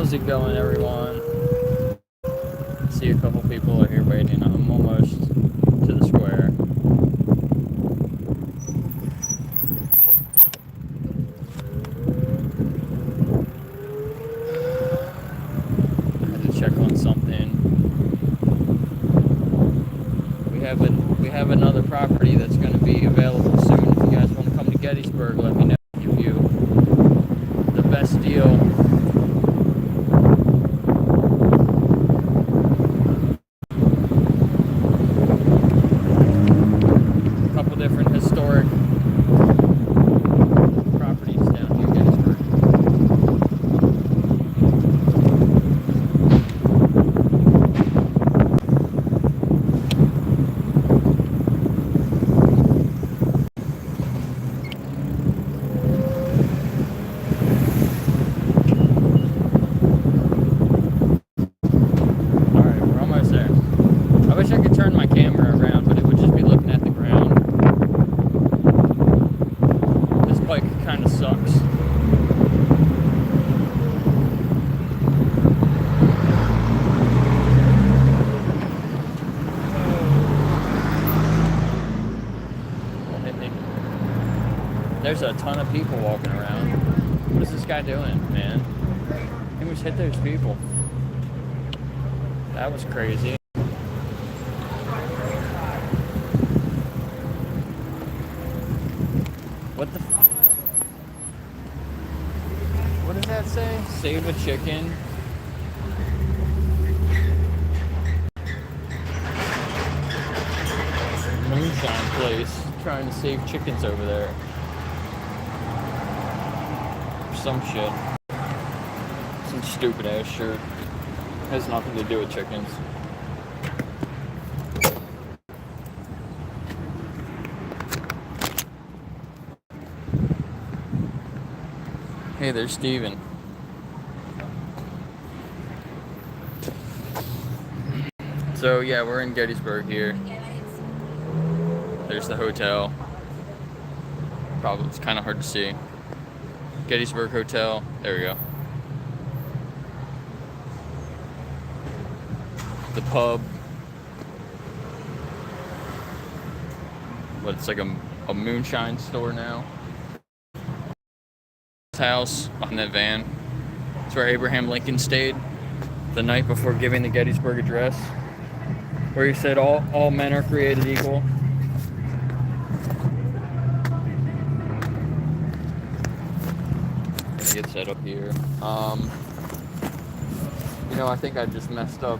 How's it going, everyone? See, a couple people are here waiting. I'm almost to the square. I had to check on something. We have another property that's going to be available soon. If you guys want to come to Gettysburg, let me know. I'll give you the best deal. Different historic properties down here in Gettysburg. Alright, we're almost there. I wish I could turn my camera around, but it would just be looking at the ground. Bike kind of sucks. Don't hit me. There's a ton of people walking around. What is this guy doing, man? He almost hit those people. That was crazy. What the fuck? What does that say? Save a chicken. Moonshine place. Trying to save chickens over there. Some shit. Some stupid ass shirt. Has nothing to do with chickens. Hey, there's Steven. So yeah, we're in Gettysburg here. There's the hotel. Probably it's kind of hard to see. Gettysburg Hotel. There we go. The pub. But it's like a moonshine store now. House behind that van. It's where Abraham Lincoln stayed the night before giving the Gettysburg Address, where he said all men are created equal. Get set up here. I think I just messed up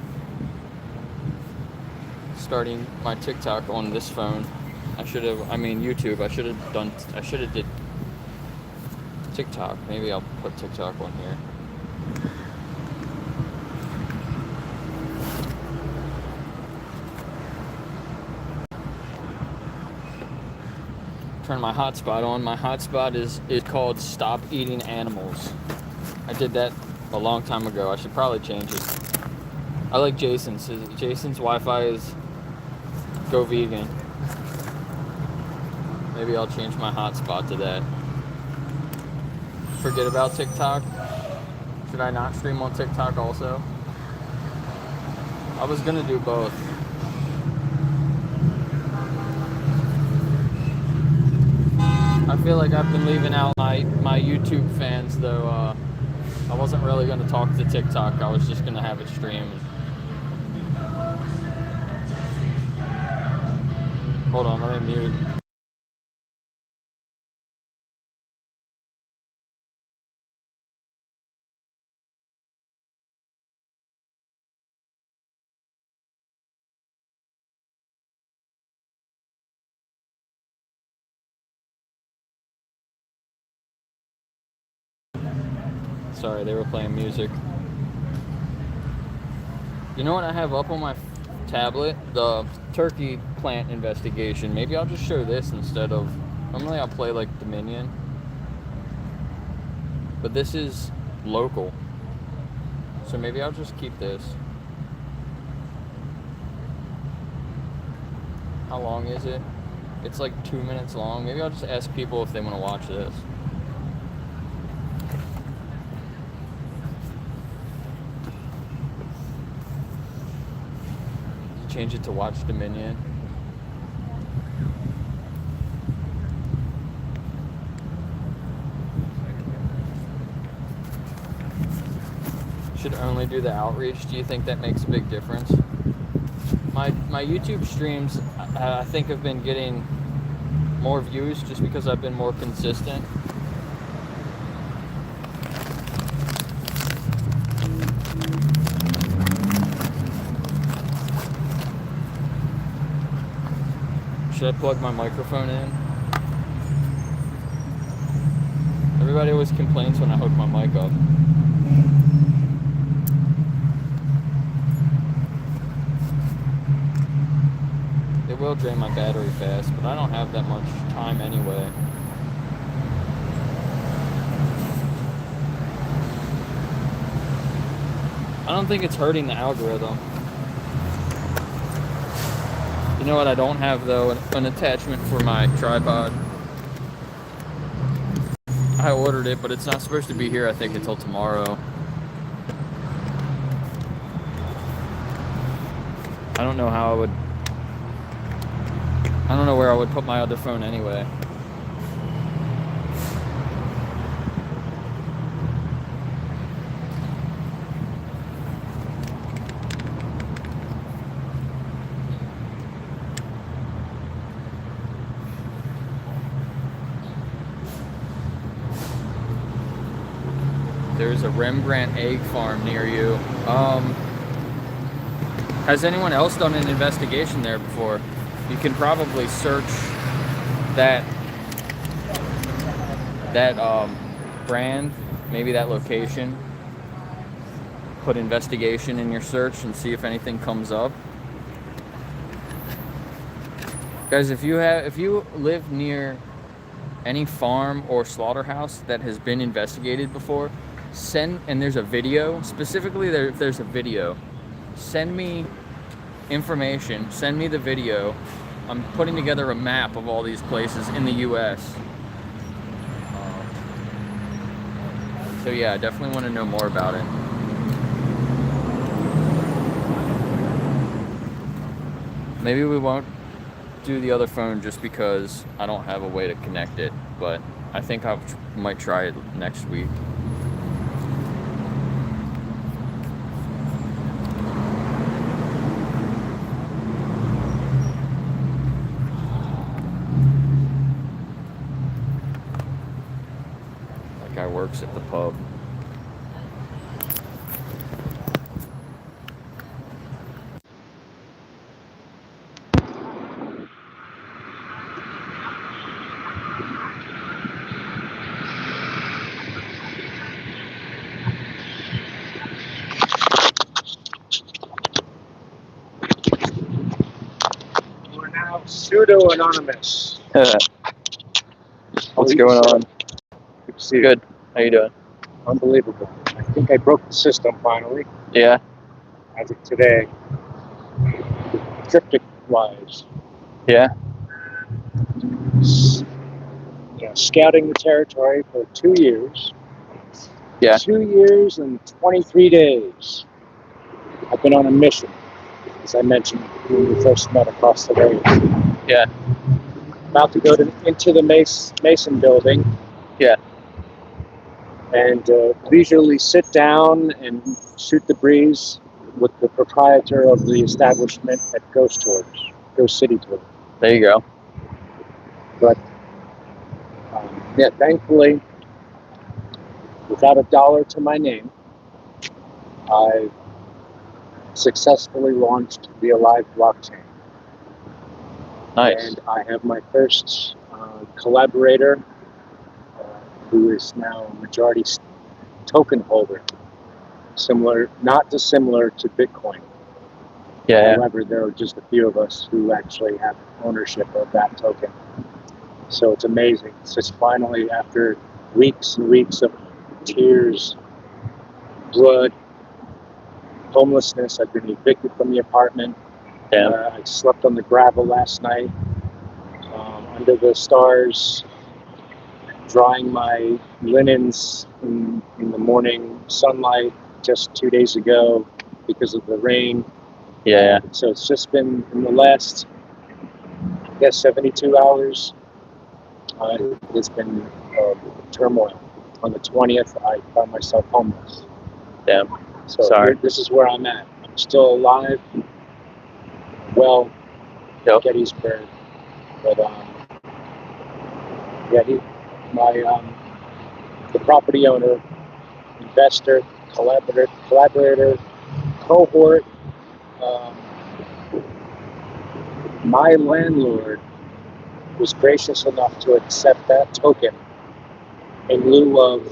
starting my TikTok on this phone. YouTube. I should have did TikTok. Maybe I'll put TikTok on here. Turn my hotspot on. My hotspot is called Stop Eating Animals. I did that a long time ago. I should probably change it. I like Jason's. Jason's Wi-Fi is Go Vegan. Maybe I'll change my hotspot to that. Forget about TikTok. Should I not stream on TikTok also? I was gonna do both. I feel like I've been leaving out my YouTube fans though. I wasn't really gonna talk to TikTok. I was just gonna have it streamed. Hold on, let me mute. Sorry, they were playing music. You know what I have up on my tablet? The turkey plant investigation. Maybe I'll just show this instead of... Normally I'll play like Dominion. But this is local. So maybe I'll just keep this. How long is it? It's like 2 minutes long. Maybe I'll just ask people if they want to watch this. change it to Watch Dominion. Should only do the outreach. Do you think that makes a big difference? My YouTube streams, I think, have been getting more views just because I've been more consistent. Should I plug my microphone in? Everybody always complains when I hook my mic up. It will drain my battery fast, but I don't have that much time anyway. I don't think it's hurting the algorithm. You know what I don't have though? An attachment for my tripod. I ordered it, but it's not supposed to be here, I think, until tomorrow. I don't know how I don't know where I would put my other phone anyway. There's a Rembrandt egg farm near you. Has anyone else done an investigation there before? You can probably search that brand, maybe that location. Put investigation in your search and see if anything comes up. Guys, if you live near any farm or slaughterhouse that has been investigated before, and there's a video, specifically if there's a video, send me information, send me the video. I'm putting together a map of all these places in the US. So yeah, I definitely want to know more about it. Maybe we won't do the other phone just because I don't have a way to connect it, but I think I might try it next week. That guy works at the pub. Pseudo-anonymous. What's going on? Good to see you. Good. How you doing? Unbelievable. I think I broke the system finally, Yeah. as of today. Cryptic-wise. Yeah. Scouting the territory for 2 years. Yeah. 2 years and 23 days. I've been on a mission, as I mentioned when we first met across the way. Yeah. About to go into the Mason building. Yeah. And leisurely sit down and shoot the breeze with the proprietor of the establishment at Ghost City Tours. There you go. But thankfully, without a dollar to my name, I successfully launched the Alive blockchain. Nice. And I have my first collaborator, who is now a majority token holder, not dissimilar to Bitcoin. Yeah. However, there are just a few of us who actually have ownership of that token. So it's amazing. It's just finally, after weeks and weeks of tears, blood, homelessness, I've been evicted from the apartment. Yeah. I slept on the gravel last night, under the stars, drying my linens in the morning sunlight just 2 days ago because of the rain. Yeah. So it's just been in the last, I guess, 72 hours. It's been turmoil. On the 20th, I found myself homeless. Damn. So Sorry. this is where I'm at. I'm still alive, well, Yep. Gettysburg, but the property owner, investor, collaborator, cohort, um, my landlord was gracious enough to accept that token in lieu of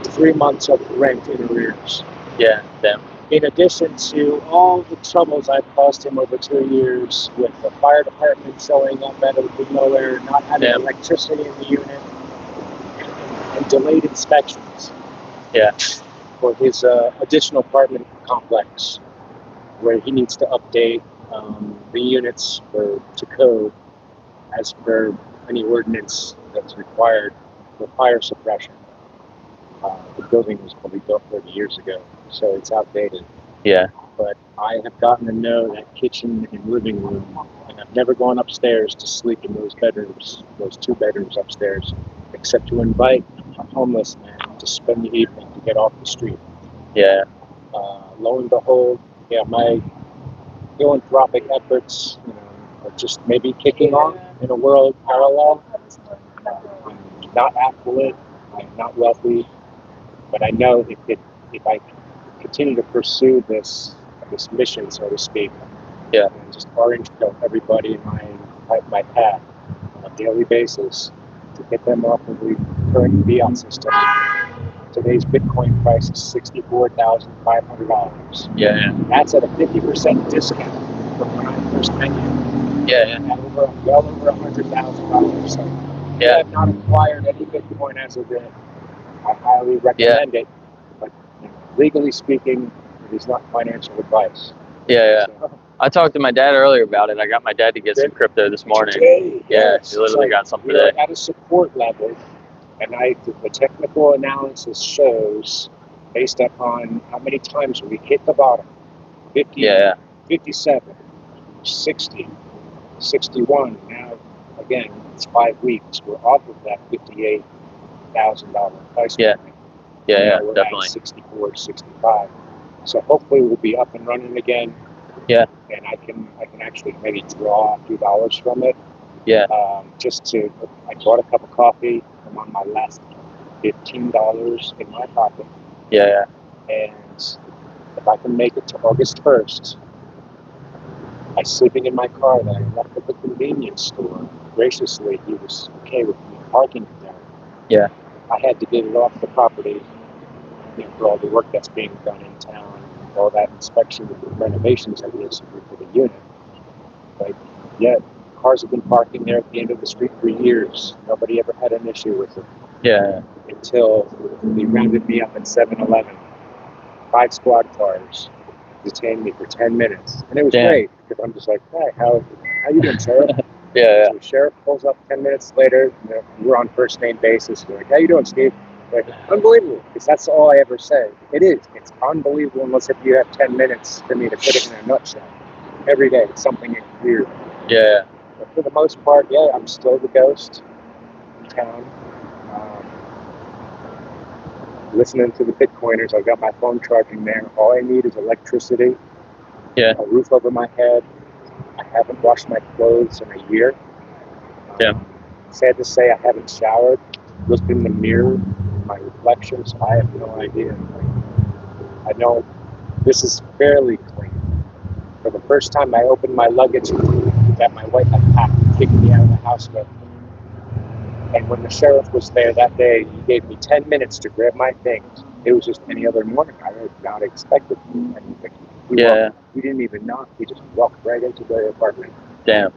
3 months of rent in arrears. Yeah. Damn. In addition to all the troubles I've caused him over 2 years with the fire department showing up out of nowhere, not having electricity in the unit, and delayed inspections. Yeah. For his additional apartment complex, where he needs to update the units to code as per any ordinance that's required for fire suppression. The building was probably built 30 years ago, so it's outdated. Yeah. But I have gotten to know that kitchen and living room, and I've never gone upstairs to sleep in those bedrooms, those 2 bedrooms upstairs, except to invite a homeless man to spend the evening to get off the street. Yeah. Lo and behold, my philanthropic efforts, are just maybe kicking off in a world parallel. I'm not affluent, I'm not wealthy, but I know if I continue to pursue this mission, so to speak, and just orange pill everybody in my path on a daily basis to get them off of the current fiat system. Today's Bitcoin price is $64,500. Yeah. That's at a 50% discount from when I first met you. Yeah. Well over $100,000. So I have not acquired any Bitcoin as of yet. I highly recommend it, but legally speaking, it is not financial advice. Yeah. So, I talked to my dad earlier about it. I got my dad to get some crypto this morning. today, yes. He literally got some today. We're at a support level, and the technical analysis shows, based upon how many times we hit the bottom, 50, 57, 60, 61. Now, again, it's 5 weeks. We're off of that $58,000 price point. Yeah, we're definitely. at 64, 65. So hopefully we'll be up and running again. Yeah. And I can actually maybe draw a few dollars from it. Yeah. I bought a cup of coffee. I'm on my last $15 in my pocket. Yeah. And if I can make it to August 1st, by sleeping in my car that I left at the convenience store, graciously, he was okay with me parking it there. Yeah. I had to get it off the property, for all the work that's being done in town, all that inspection and renovations that we have to do for the unit. But yet, cars have been parking there at the end of the street for years. Nobody ever had an issue with it. Yeah. Until they rounded me up at 7-Eleven. 5 squad cars detained me for 10 minutes. And it was great, because I'm just like, hey, how you doing, Sheriff? So the sheriff pulls up 10 minutes later. We're on first name basis. We're like, how you doing, Steve? Like, unbelievable, because that's all I ever say. It's unbelievable, unless if you have 10 minutes for me to put it in a nutshell. Every day, it's something weird. Yeah. But for the most part, I'm still the ghost in town. Listening to the Bitcoiners, I've got my phone charging there. All I need is electricity, a roof over my head. I haven't washed my clothes in a year. Sad to say, I haven't showered, looked in the mirror, my reflection, so I have no idea. I know this is fairly clean. For the first time, I opened my luggage that my wife had packed and kicked me out of the house with. And when the sheriff was there that day, he gave me 10 minutes to grab my things. It was just any other morning. I had not expected anything. We didn't even knock. We just walked right into the apartment. Damn.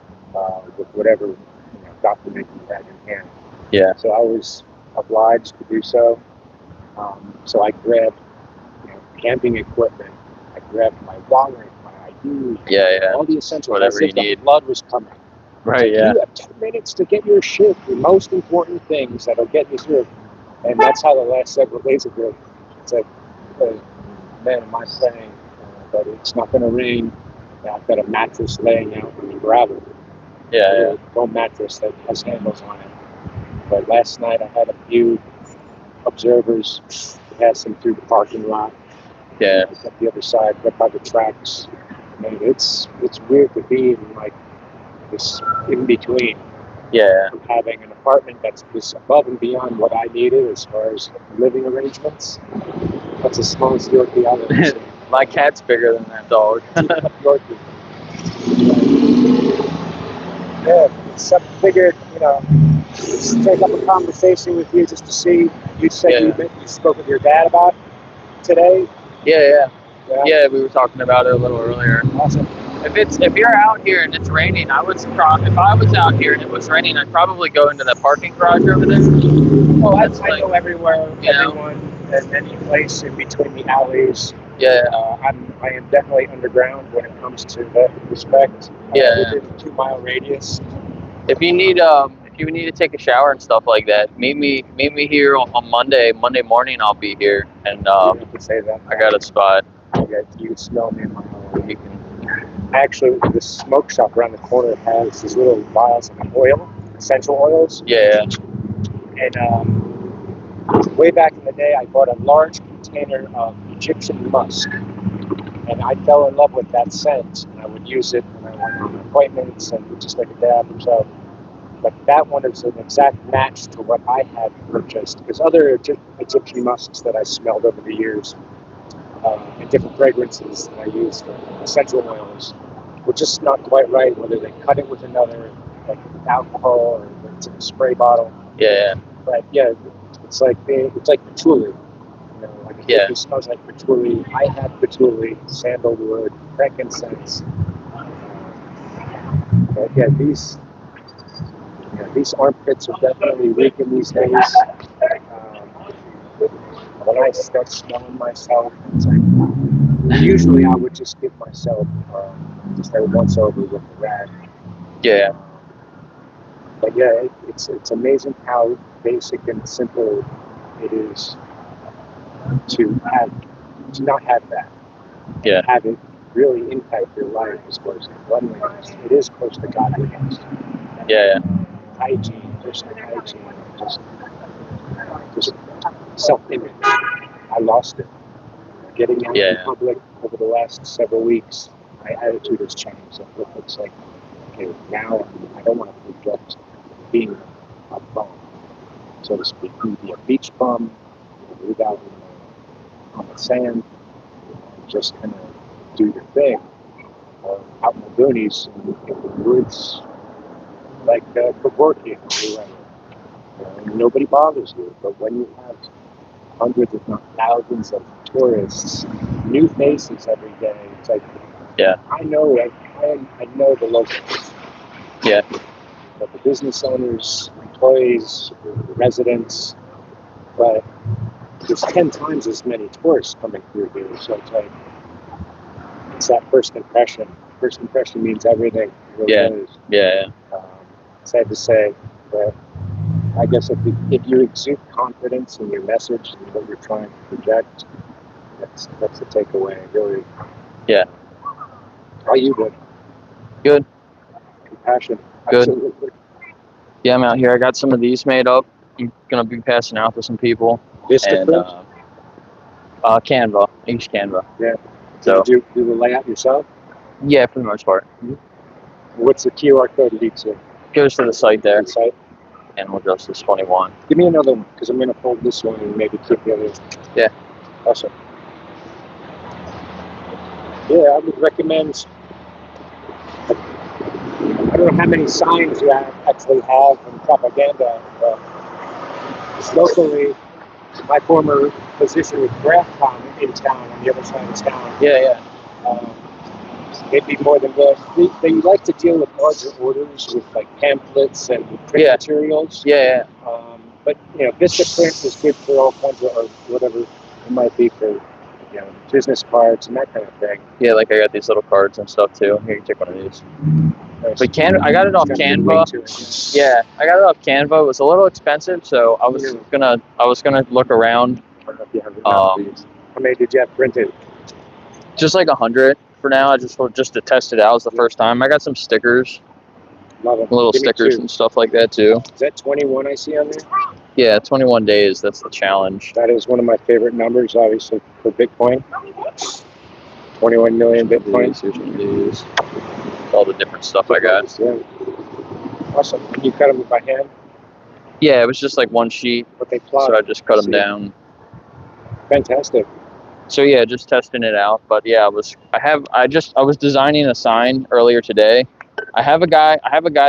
With whatever document he had in hand. Yeah. So I was obliged to do so. So I grabbed camping equipment. I grabbed my wallet, my ID, all the essentials. Whatever you need. Blood was coming. Right, You have 10 minutes to get your shit, the most important things that'll get you through. And that's how the last several days have been. It's like, man, am I playing but it's not going to rain. I've got a mattress laying out on the gravel. Yeah. No mattress that has handles on it. But last night I had a few observers passing through the parking lot. Yeah. Up the other side, right by the tracks. I mean, it's weird to be in like this in between. Yeah. From having an apartment that's just above and beyond what I needed as far as living arrangements. That's the smallest Yorkie I've ever seen. My cat's bigger than that dog. Yorkie. Yeah, so I figured, just take up a conversation with you just to see. You said you spoke with your dad about today. Yeah, we were talking about it a little earlier. Awesome. If you're out here and it's raining, if I was out here and it was raining, I'd probably go into the parking garage over there. Oh, I know everywhere, everyone, and any place in between the alleys. Yeah. I am definitely underground when it comes to that respect. Within a 2 mile radius. If you need to take a shower and stuff like that, meet me here on Monday morning. I'll be here, and you can say that. I got a spot. Yeah, you can smell me in my home. Actually, the smoke shop around the corner has these little vials of oil, essential oils. Yeah. And way back in the day, I bought a large container of Egyptian musk, and I fell in love with that scent. And I would use it when I went on appointments and just like a dab himself. But that one is an exact match to what I had purchased. Because other Egyptian musks that I smelled over the years, and different fragrances that I used for essential oils, were just not quite right. Whether they cut it with another, like alcohol, or it's in a spray bottle. Yeah. But yeah, it's like patchouli. It smells like patchouli. I had patchouli, sandalwood, frankincense. But yeah, these armpits are definitely reeking these days. When I start smelling myself, it's like, usually I would just give myself just a once over with a rag. Yeah. But yeah, it's amazing how basic and simple it is to not have that. Yeah. Have it really impact your life as far as cleanliness. It is close to godliness. Yeah. Hygiene, personal hygiene, just self-image. I lost it. Getting out in public over the last several weeks, my attitude has changed. It's like, okay, now I don't want to project being a bum, so to speak. You can be a beach bum, live out on the sand, and just kind of do your thing. Or out in the boonies, in the woods, like Kevorkian or whatever. Nobody bothers you, but when you have hundreds, if not thousands, of tourists, new faces every day, it's like, I know the locals. Yeah. But the business owners, employees, residents, but there's 10 times as many tourists coming through here. So it's like, it's that first impression. First impression means everything. It really is. Yeah. Sad to say, but I guess if you exude confidence in your message and what you're trying to project, that's the takeaway. Really. Yeah. How are you doing? Good. Compassion. Good. Absolutely. Yeah, I'm out here. I got some of these made up. I'm gonna be passing out to some people. Vistaprint? Canva. I use Canva. Yeah. So did you do the layout yourself? Yeah, for the most part. Mm-hmm. What's the QR code lead to? Goes to the site there. The site? And we'll just this 21. Give me another one, because I'm going to fold this one and maybe keep the other one. Yeah. Awesome. Yeah, I would recommend, I don't know how many signs you actually have in propaganda, but locally, my former position with Graphcom in town, on the other side of town. Yeah. They'd be more than good. They like to deal with larger orders with like pamphlets and print materials. Yeah. But Vistaprint is good for all kinds of, or whatever it might be for, business cards and that kind of thing. Yeah, like I got these little cards and stuff too. Here, you take one of these. Nice. But I got it off Canva. Yeah, I got it off Canva. It was a little expensive, so I was gonna look around. I don't know if you have how many did you have printed? Just like 100 for now. I just to test it out. It's the first time. I got some stickers, Love it. little Give me stickers 2. and stuff like that too. Is that 21 I see on there? Yeah, 21 days. That's the challenge. That is one of my favorite numbers, obviously, for Bitcoin. 21 million Bitcoin. Here's one of these. All the different stuff I got. Yeah. Awesome. Can you cut them by hand? Yeah, it was just like one sheet, But they plot. so I just cut them down. Fantastic. So yeah, just testing it out. But yeah, I was designing a sign earlier today. I have a guy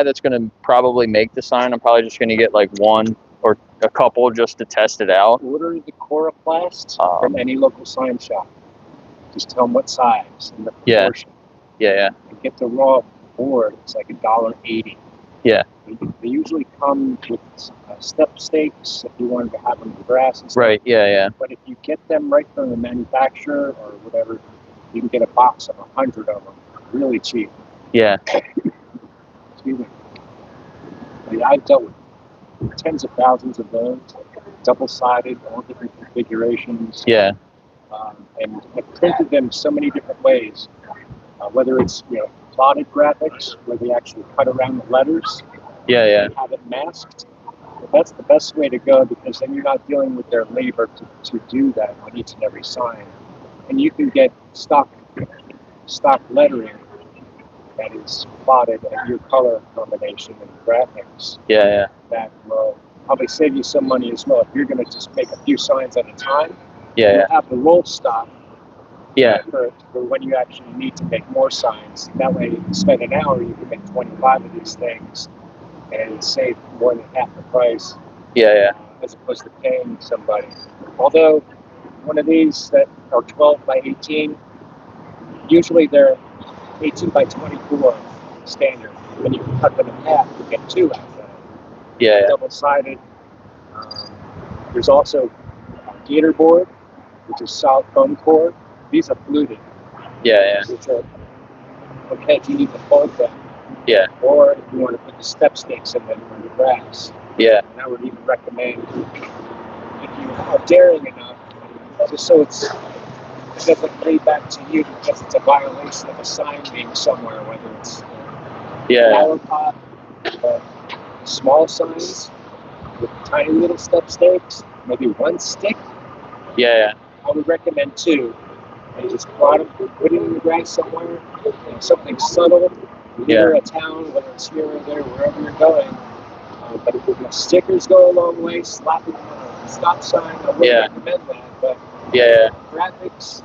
that's gonna probably make the sign. I'm probably just gonna get like one or a couple just to test it out. Order the coroplast from any local sign shop. Just tell them what size and the proportion. Yeah. And get the raw board. It's like $1.80. Yeah. They usually come with step stakes if you wanted to have them in grass and stuff. Right. Yeah. But if you get them right from the manufacturer or whatever, you can get a box of 100 of them, really cheap. Yeah. Excuse me. I've dealt with tens of thousands of those, double-sided, all different configurations. Yeah. And I've printed them so many different ways. Whether it's plotted graphics, where they actually cut around the letters. Yeah. And have it masked. But that's the best way to go, because then you're not dealing with their labor to do that on each and every sign. And you can get stock lettering that is plotted at your color combination and graphics. Yeah. That will probably save you some money as well. If you're going to just make a few signs at a time, Yeah. you'll have the roll stock. Yeah. For when you actually need to make more signs. That way, you spend an hour, you can make 25 of these things and save more than half the price. Yeah. As opposed to paying somebody. Although one of these that are 12 by 18, usually they're 18 by 24 standard. When you cut them in half, you get 2 out of that. Yeah. Double-sided. There's also a gator board, which is solid foam core. These are fluted. Yeah. Which are okay if you need to fold them. Yeah. Or if you want to put the step stakes in them on the grass. Yeah. And I would even recommend, if you are daring enough, just so it doesn't lay back to you because it's a violation of a sign being somewhere, whether it's flower pot, small signs with tiny little step stakes, maybe one stick. Yeah. I would recommend 2. And just put it in the grass somewhere, something subtle, near a town, whether it's here or there, wherever you're going. But if stickers go a long way, slapping on a stop sign, I wouldn't recommend that. But graphics,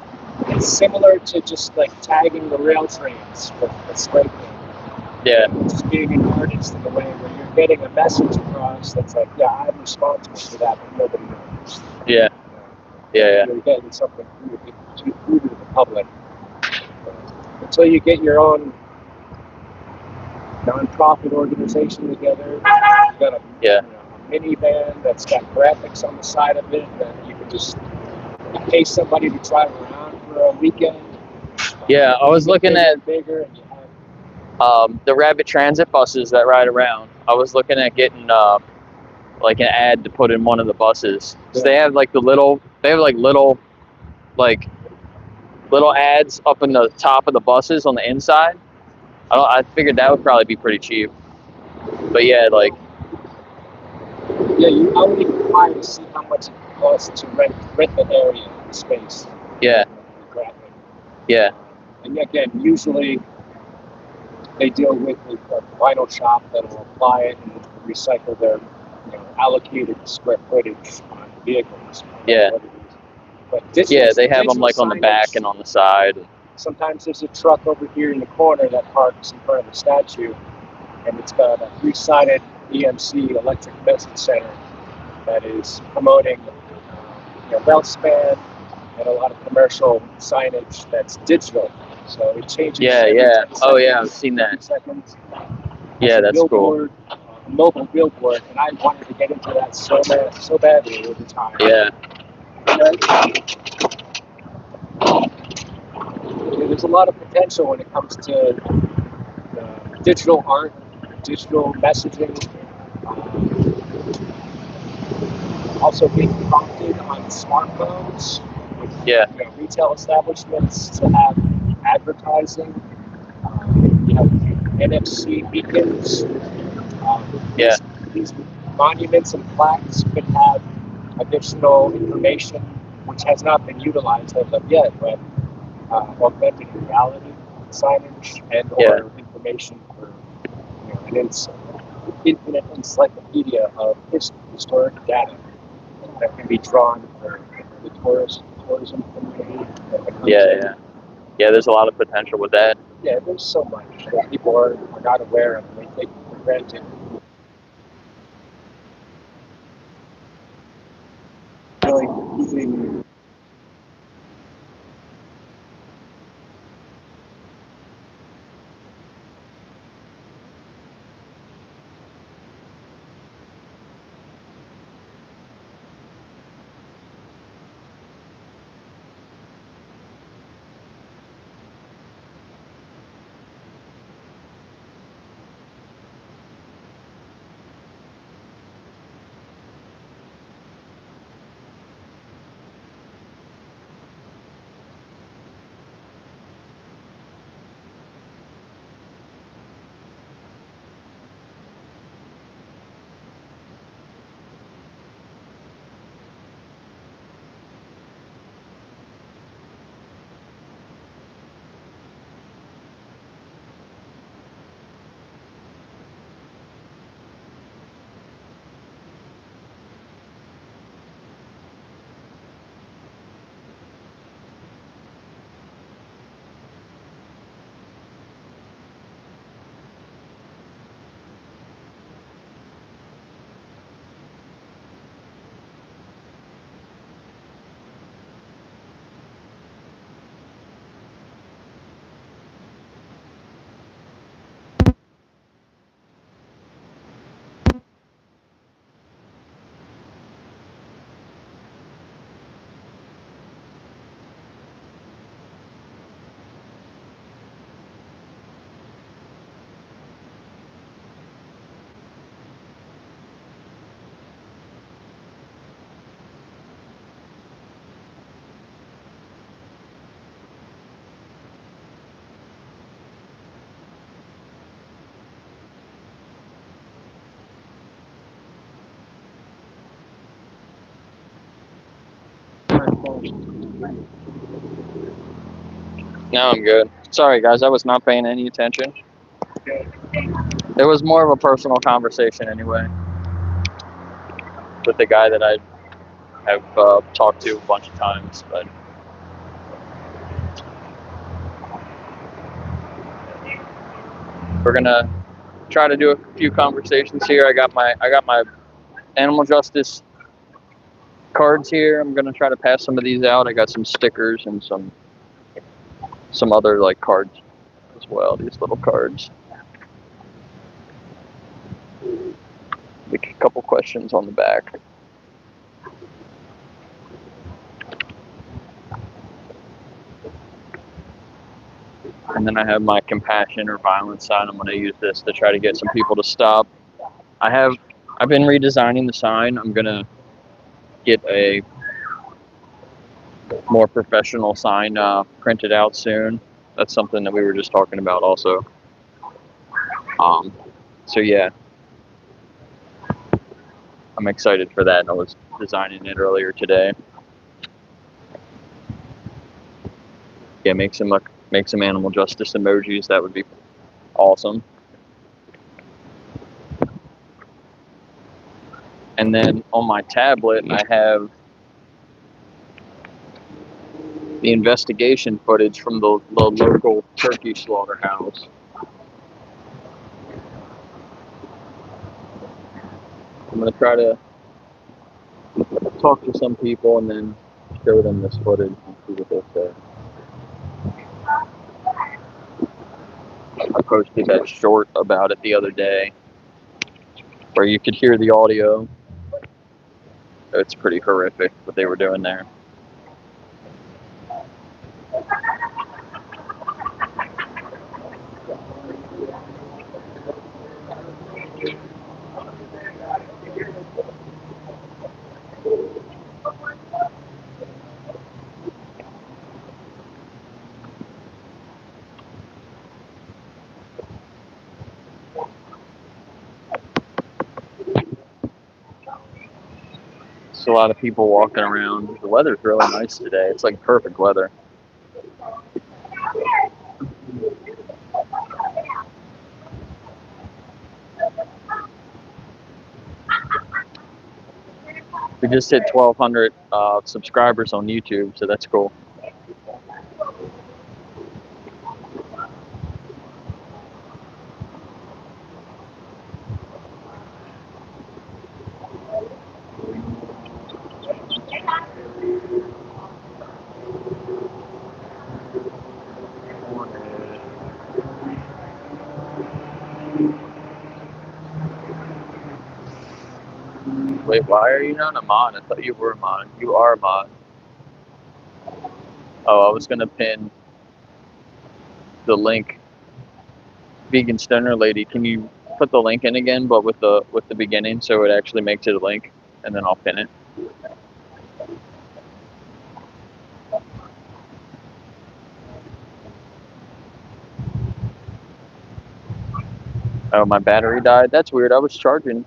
it's similar to just like tagging the rail trains with a spray paint. Yeah. Just being an artist in a way where you're getting a message across that's like, I'm responsible for that, but nobody knows. Yeah. You're getting something through to the public. Until you get your own non-profit organization together, you've got a minivan that's got graphics on the side of it that you can just pay somebody to drive around for a weekend. Yeah, I was looking at bigger and you have the Rabbit Transit buses that ride around. I was looking at getting like an ad to put in one of the buses. So they have like little ads up in the top of the buses on the inside. I figured that would probably be pretty cheap. But I would even try to see how much it costs to rent the area, the space. Yeah. And again, usually they deal with a vinyl shop that will apply it and recycle their allocated square footage on vehicles. Yeah. But they have them like on the back and on the side. Sometimes there's a truck over here in the corner that parks in front of the statue, and it's got a 3-sided EMC electric message center that is promoting belt span and a lot of commercial signage that's digital. So it changes. Yeah. Oh yeah, I've seen that. Seconds. Yeah, that's cool. A mobile billboard, and I wanted to get into that so badly over time. Yeah. There's a lot of potential when it comes to digital art, digital messaging. Also being prompted on smartphones with retail establishments to have advertising. You have NFC beacons. Yeah. These monuments and plaques could have additional information which has not been utilized as of yet, but augmented reality signage and or information for an infinite encyclopedia of historic data that can be drawn for the tourism community. Yeah, there's a lot of potential with that. Yeah, there's so much that people are not aware of and they take for granted. Really using Now I'm good. Sorry, guys, I was not paying any attention. It was more of a personal conversation anyway with the guy that I have talked to a bunch of times, but we're gonna try to do a few conversations here. I got my animal justice cards here. I'm gonna try to pass some of these out. I got some stickers and some other like cards as well. These little cards. A couple questions on the back. And then I have my compassion or violence sign. I'm going to use this to try to get some people to stop. I've been redesigning the sign. I'm going to get a more professional sign printed out soon. That's something that we were just talking about also. So yeah, I'm excited for that. I was designing it earlier today. Yeah, make some animal justice emojis. That would be awesome. And then on my tablet, I have the investigation footage from the local turkey slaughterhouse. I'm going to try to talk to some people and then show them this footage and see what they say. I posted that short about it the other day where you could hear the audio. It's pretty horrific what they were doing there. a lot of people walking around. The weather's really nice today. It's like perfect weather. We just hit 1,200 subscribers on YouTube, so that's cool. Wait, why are you not a mod? I thought you were a mod. You are a mod. Oh, I was gonna pin the link. Vegan Stoner Lady, can you put the link in again, but with the beginning, so it actually makes it a link, and then I'll pin it. Oh, my battery died. That's weird. I was charging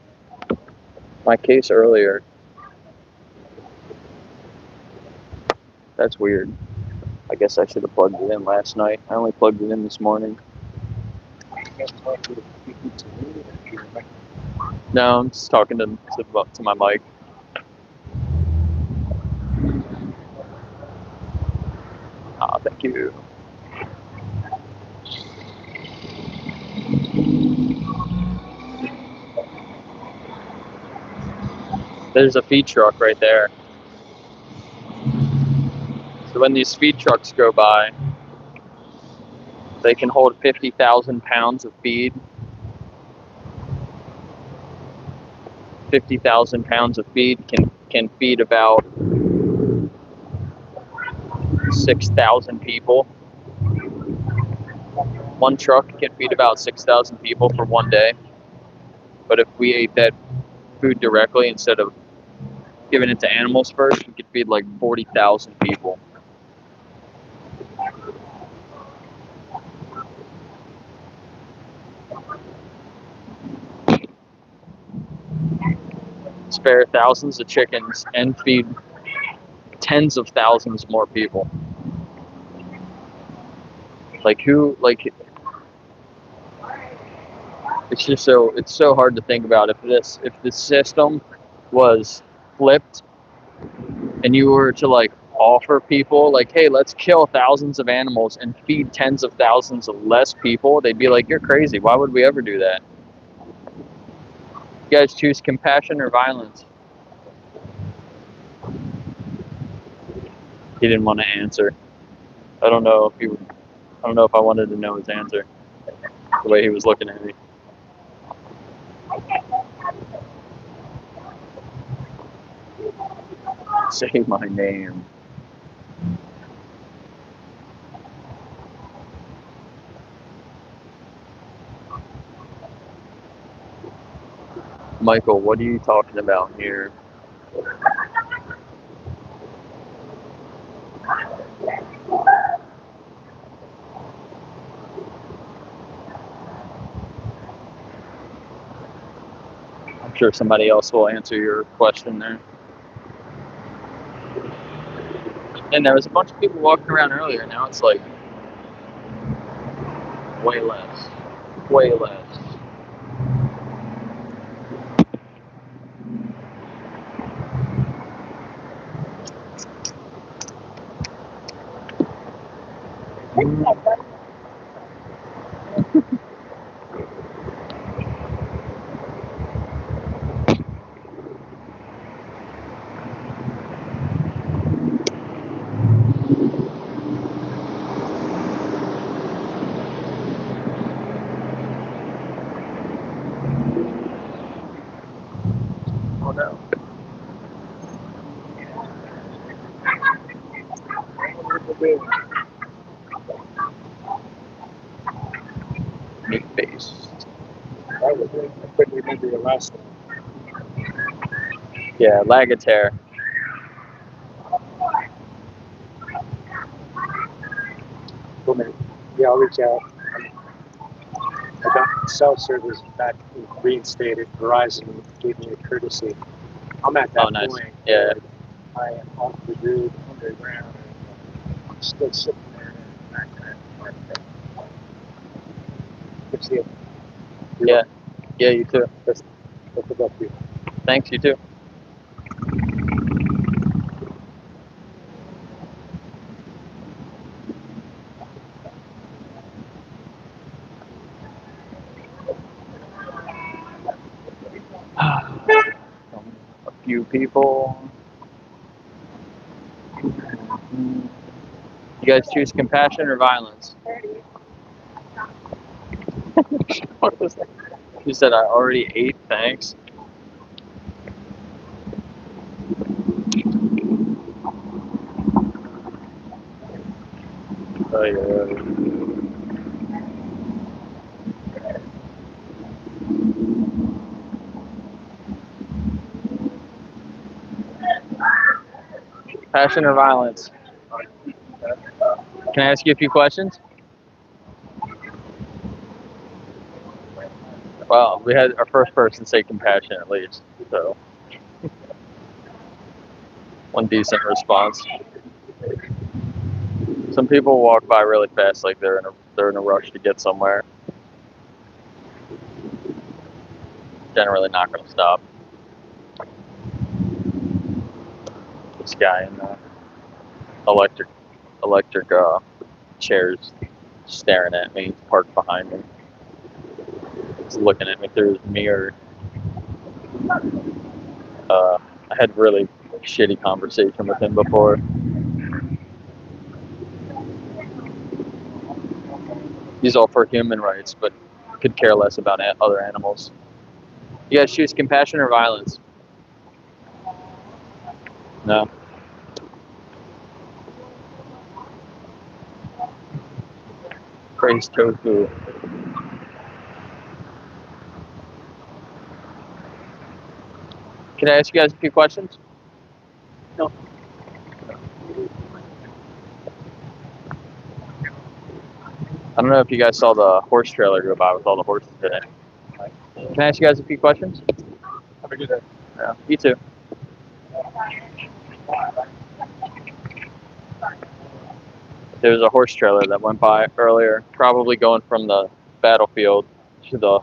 my case earlier. That's weird. I guess I should have plugged it in last night. I only plugged it in this morning. No, I'm just talking to my mic. Ah, thank you. There's a feed truck right there. So when these feed trucks go by, they can hold 50,000 pounds of feed. 50,000 pounds of feed can feed about 6,000 people. One truck can feed about 6,000 people for one day. But if we ate that food directly instead of giving it to animals first, we could feed like 40,000 people. Spare thousands of chickens and feed tens of thousands more people. It's so hard to think about. If this system was flipped and you were to like offer people like, hey, let's kill thousands of animals and feed tens of thousands of less people, they'd be like, you're crazy. Why would we ever do that? You guys choose compassion or violence? He didn't want to answer. I don't know if I wanted to know his answer. The way he was looking at me. Say my name. Michael, what are you talking about here? I'm sure somebody else will answer your question there. And there was a bunch of people walking around earlier. Now it's like way less. Way less. Oh no. Meat face. I couldn't remember your last name. Yeah, Lagatere. Cool, man. Yeah, I'll reach out. I got cell service back reinstated. Verizon gave me a courtesy I'm at that Oh, nice. point. Yeah. where I am off the grid underground. And I'm still sitting there in that kind of Good to see you. Yeah. Yeah, you too. Best of luck to you. Thanks, you too. A few people. You guys choose compassion or violence? What was that? You said I already ate, thanks. Oh, yeah. Passion or violence? Can I ask you a few questions? Well, we had our first person say compassion at least, so one decent response. Some people walk by really fast, like they're in a rush to get somewhere. Generally not going to stop. This guy in the electric chairs staring at me, parked behind me. He's looking at me through his mirror. I had really shitty conversation with him before. He's all for human rights, but could care less about other animals. You guys choose compassion or violence? No. Praise tofu. Can I ask you guys a few questions? No. I don't know if you guys saw the horse trailer go by with all the horses in it. Can I ask you guys a few questions? Have a good day. Yeah, you too. There was a horse trailer that went by earlier, probably going from the battlefield to the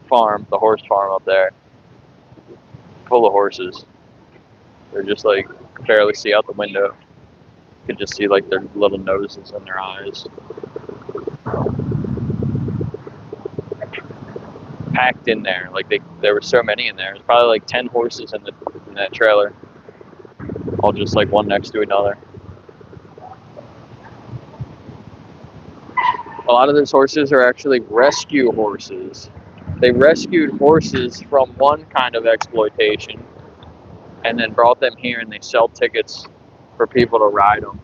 farm, the horse farm up there, full of horses. They're just like barely see out the window. You could just see like their little noses and their eyes. Packed in there, like there were so many in there. There's probably like 10 horses in that trailer, all just like one next to another. A lot of those horses are actually rescue horses. They rescued horses from one kind of exploitation and then brought them here, and they sell tickets for people to ride them.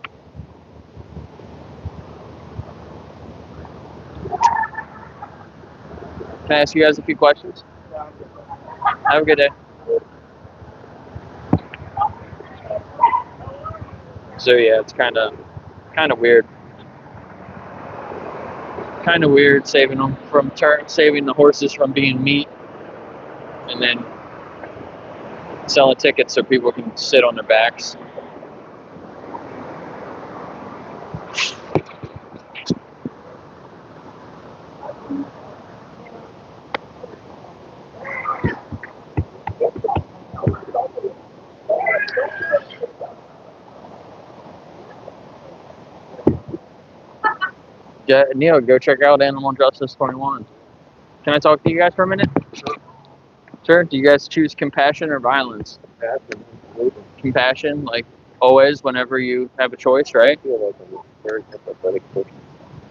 Can I ask you guys a few questions? Have a good day. So yeah, it's kind of weird. Kind of weird saving the horses from being meat, and then selling tickets so people can sit on their backs. Yeah, Neil, go check out Animal Justice 21. Can I talk to you guys for a minute? Sure. Sure. Do you guys choose compassion or violence? Compassion, like always, whenever you have a choice, right? I feel like I'm a very empathetic person.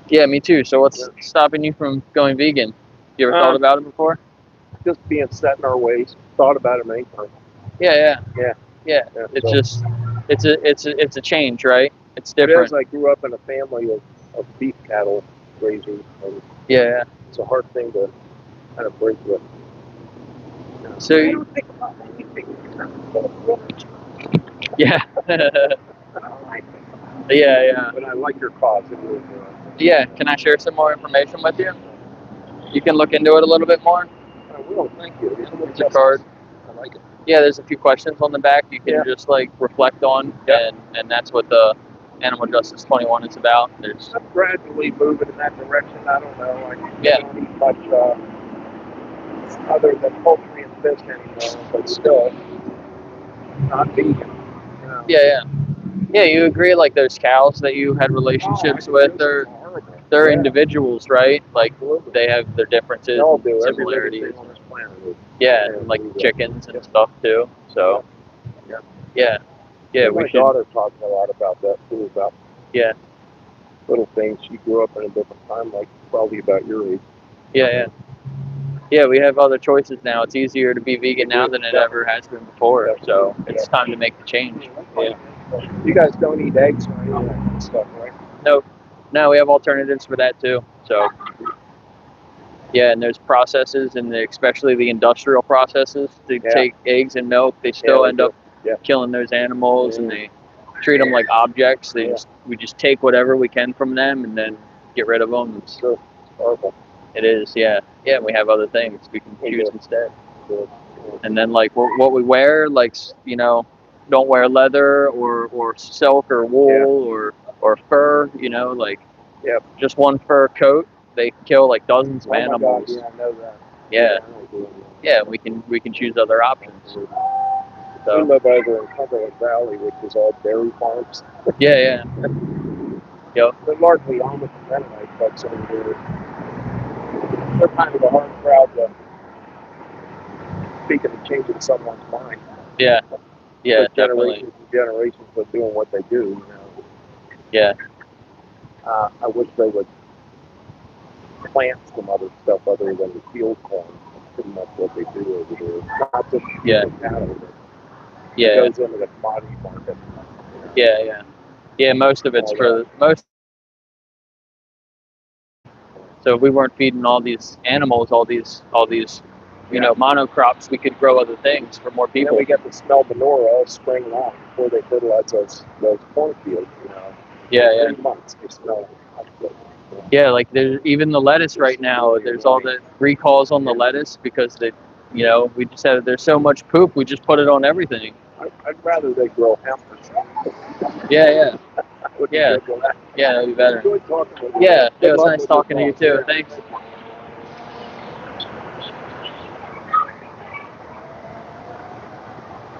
Yeah, me too. So what's stopping you from going vegan? You ever thought about it before? Just being set in our ways. Thought about it many times. Yeah. So It's a change, right? It's it different. is. I grew up in a family of beef cattle raisers, and Yeah. it's a hard thing to kind of break with. So I don't think about anything. yeah. I don't like it. Yeah. But I like your cause. It was, Yeah. Can I share some more information with you? You can look into it a little bit more. I will. Thank you. It's a card. I like it. Yeah, there's a few questions on the back you can Yeah. just like reflect on, Yep. and that's what the Animal Justice 21 is about. There's I'm gradually moving in that direction. I don't know. I Yeah. don't eat much other than poultry and fish anymore, but still not vegan. You know. Yeah, you agree, like those cows that you had relationships with, they're individuals, right? Like Absolutely. they have their differences They all and do. Every similarities. living thing on this planet is. Yeah, and like chickens and stuff too. So yeah, My we should. daughter talks a lot about that too, about Yeah, little things. She grew up in a different time, like probably about your age. yeah. We have other choices now. It's easier to be vegan now than it ever has been before. So it's time to make the change. Yeah. You guys don't eat eggs or any of that kind of stuff, right? No, we have alternatives for that too. So yeah, and there's processes, and especially the industrial processes to take eggs and milk. They still end up killing those animals, and they treat them like objects. We just take whatever we can from them and then get rid of them. It's horrible. It is, yeah. Yeah, we have other things we can choose instead. And then like what we wear, like, you know, don't wear leather or silk or wool or fur, you know, like just one fur coat. They kill like dozens of animals. God, yeah, I know that. Yeah, we can choose other options. We So live over in Cumberland Valley, which is all dairy farms. yeah. Yep. They're largely Amish and Mennonite folks over here. They're kind of a hard crowd to speak of changing someone's mind. Yeah, But definitely. generations and generations of doing what they do, you know. Yeah. I wish they would plant some other stuff other than the field corn. That's pretty much what they do over there. Not just cattle, but it goes into the commodity market. You know. Yeah, most of it's for most. So if we weren't feeding all these animals, all these, you know, monocrops, we could grow other things for more people. And we get to smell manure all spring long before they fertilize those cornfields, you know. 3 months they smell it. Yeah, like there's even the lettuce right now. There's all the recalls on the lettuce because you know, we just have there's so much poop. We just put it on everything. I'd rather they grow hemp or something. Yeah. Yeah, that'd be better. Good talking with you. Yeah, it was nice talking to you too. Thanks.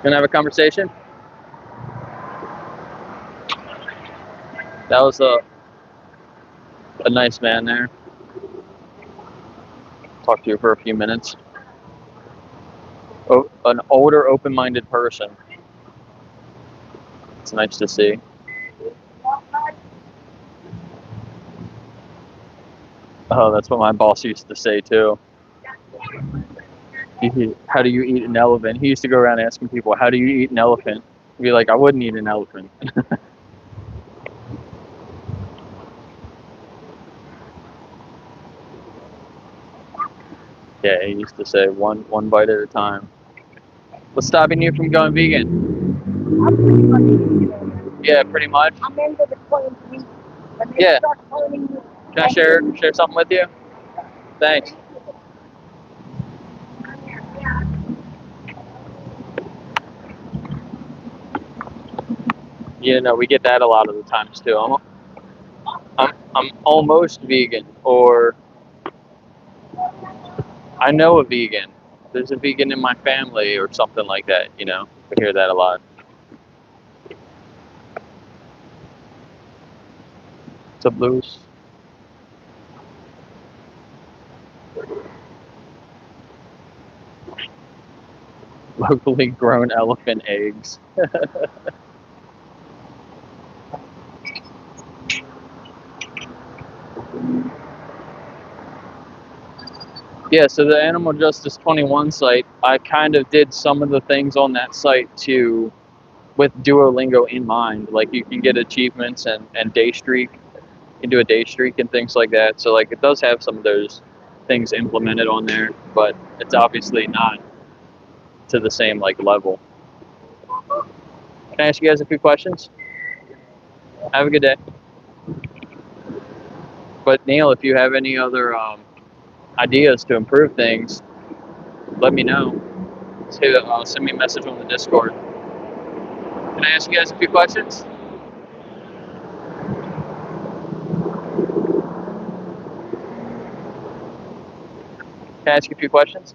Gonna have a conversation? That was a nice man there. Talked to you for a few minutes. Oh, an older, open-minded person. It's nice to see. Oh, that's what my boss used to say too. How do you eat an elephant? He used to go around asking people, how do you eat an elephant? He'd be like, I wouldn't eat an elephant. Yeah, he used to say one bite at a time. What's stopping you from going vegan? I'm pretty much vegan. Yeah, pretty much. I'm into the clean meat. When they Yeah. start cloning you, Can I share something with you? Thanks. Yeah, no, we get that a lot of the times too. I'm almost vegan, or I know a vegan. There's a vegan in my family, or something like that. You know, we hear that a lot. What's up, Lewis? Locally grown elephant eggs. Yeah, so the Animal Justice 21 site, I kind of did some of the things on that site with Duolingo in mind. Like you can get achievements and day streak. You can do a day streak and things like that. So like it does have some of those things implemented on there, but it's obviously not to the same like level. Can I ask you guys a few questions? Have a good day. But Neil, if you have any other ideas to improve things, let me know. Send me a message on the Discord. Can I ask you guys a few questions? Can I ask you a few questions?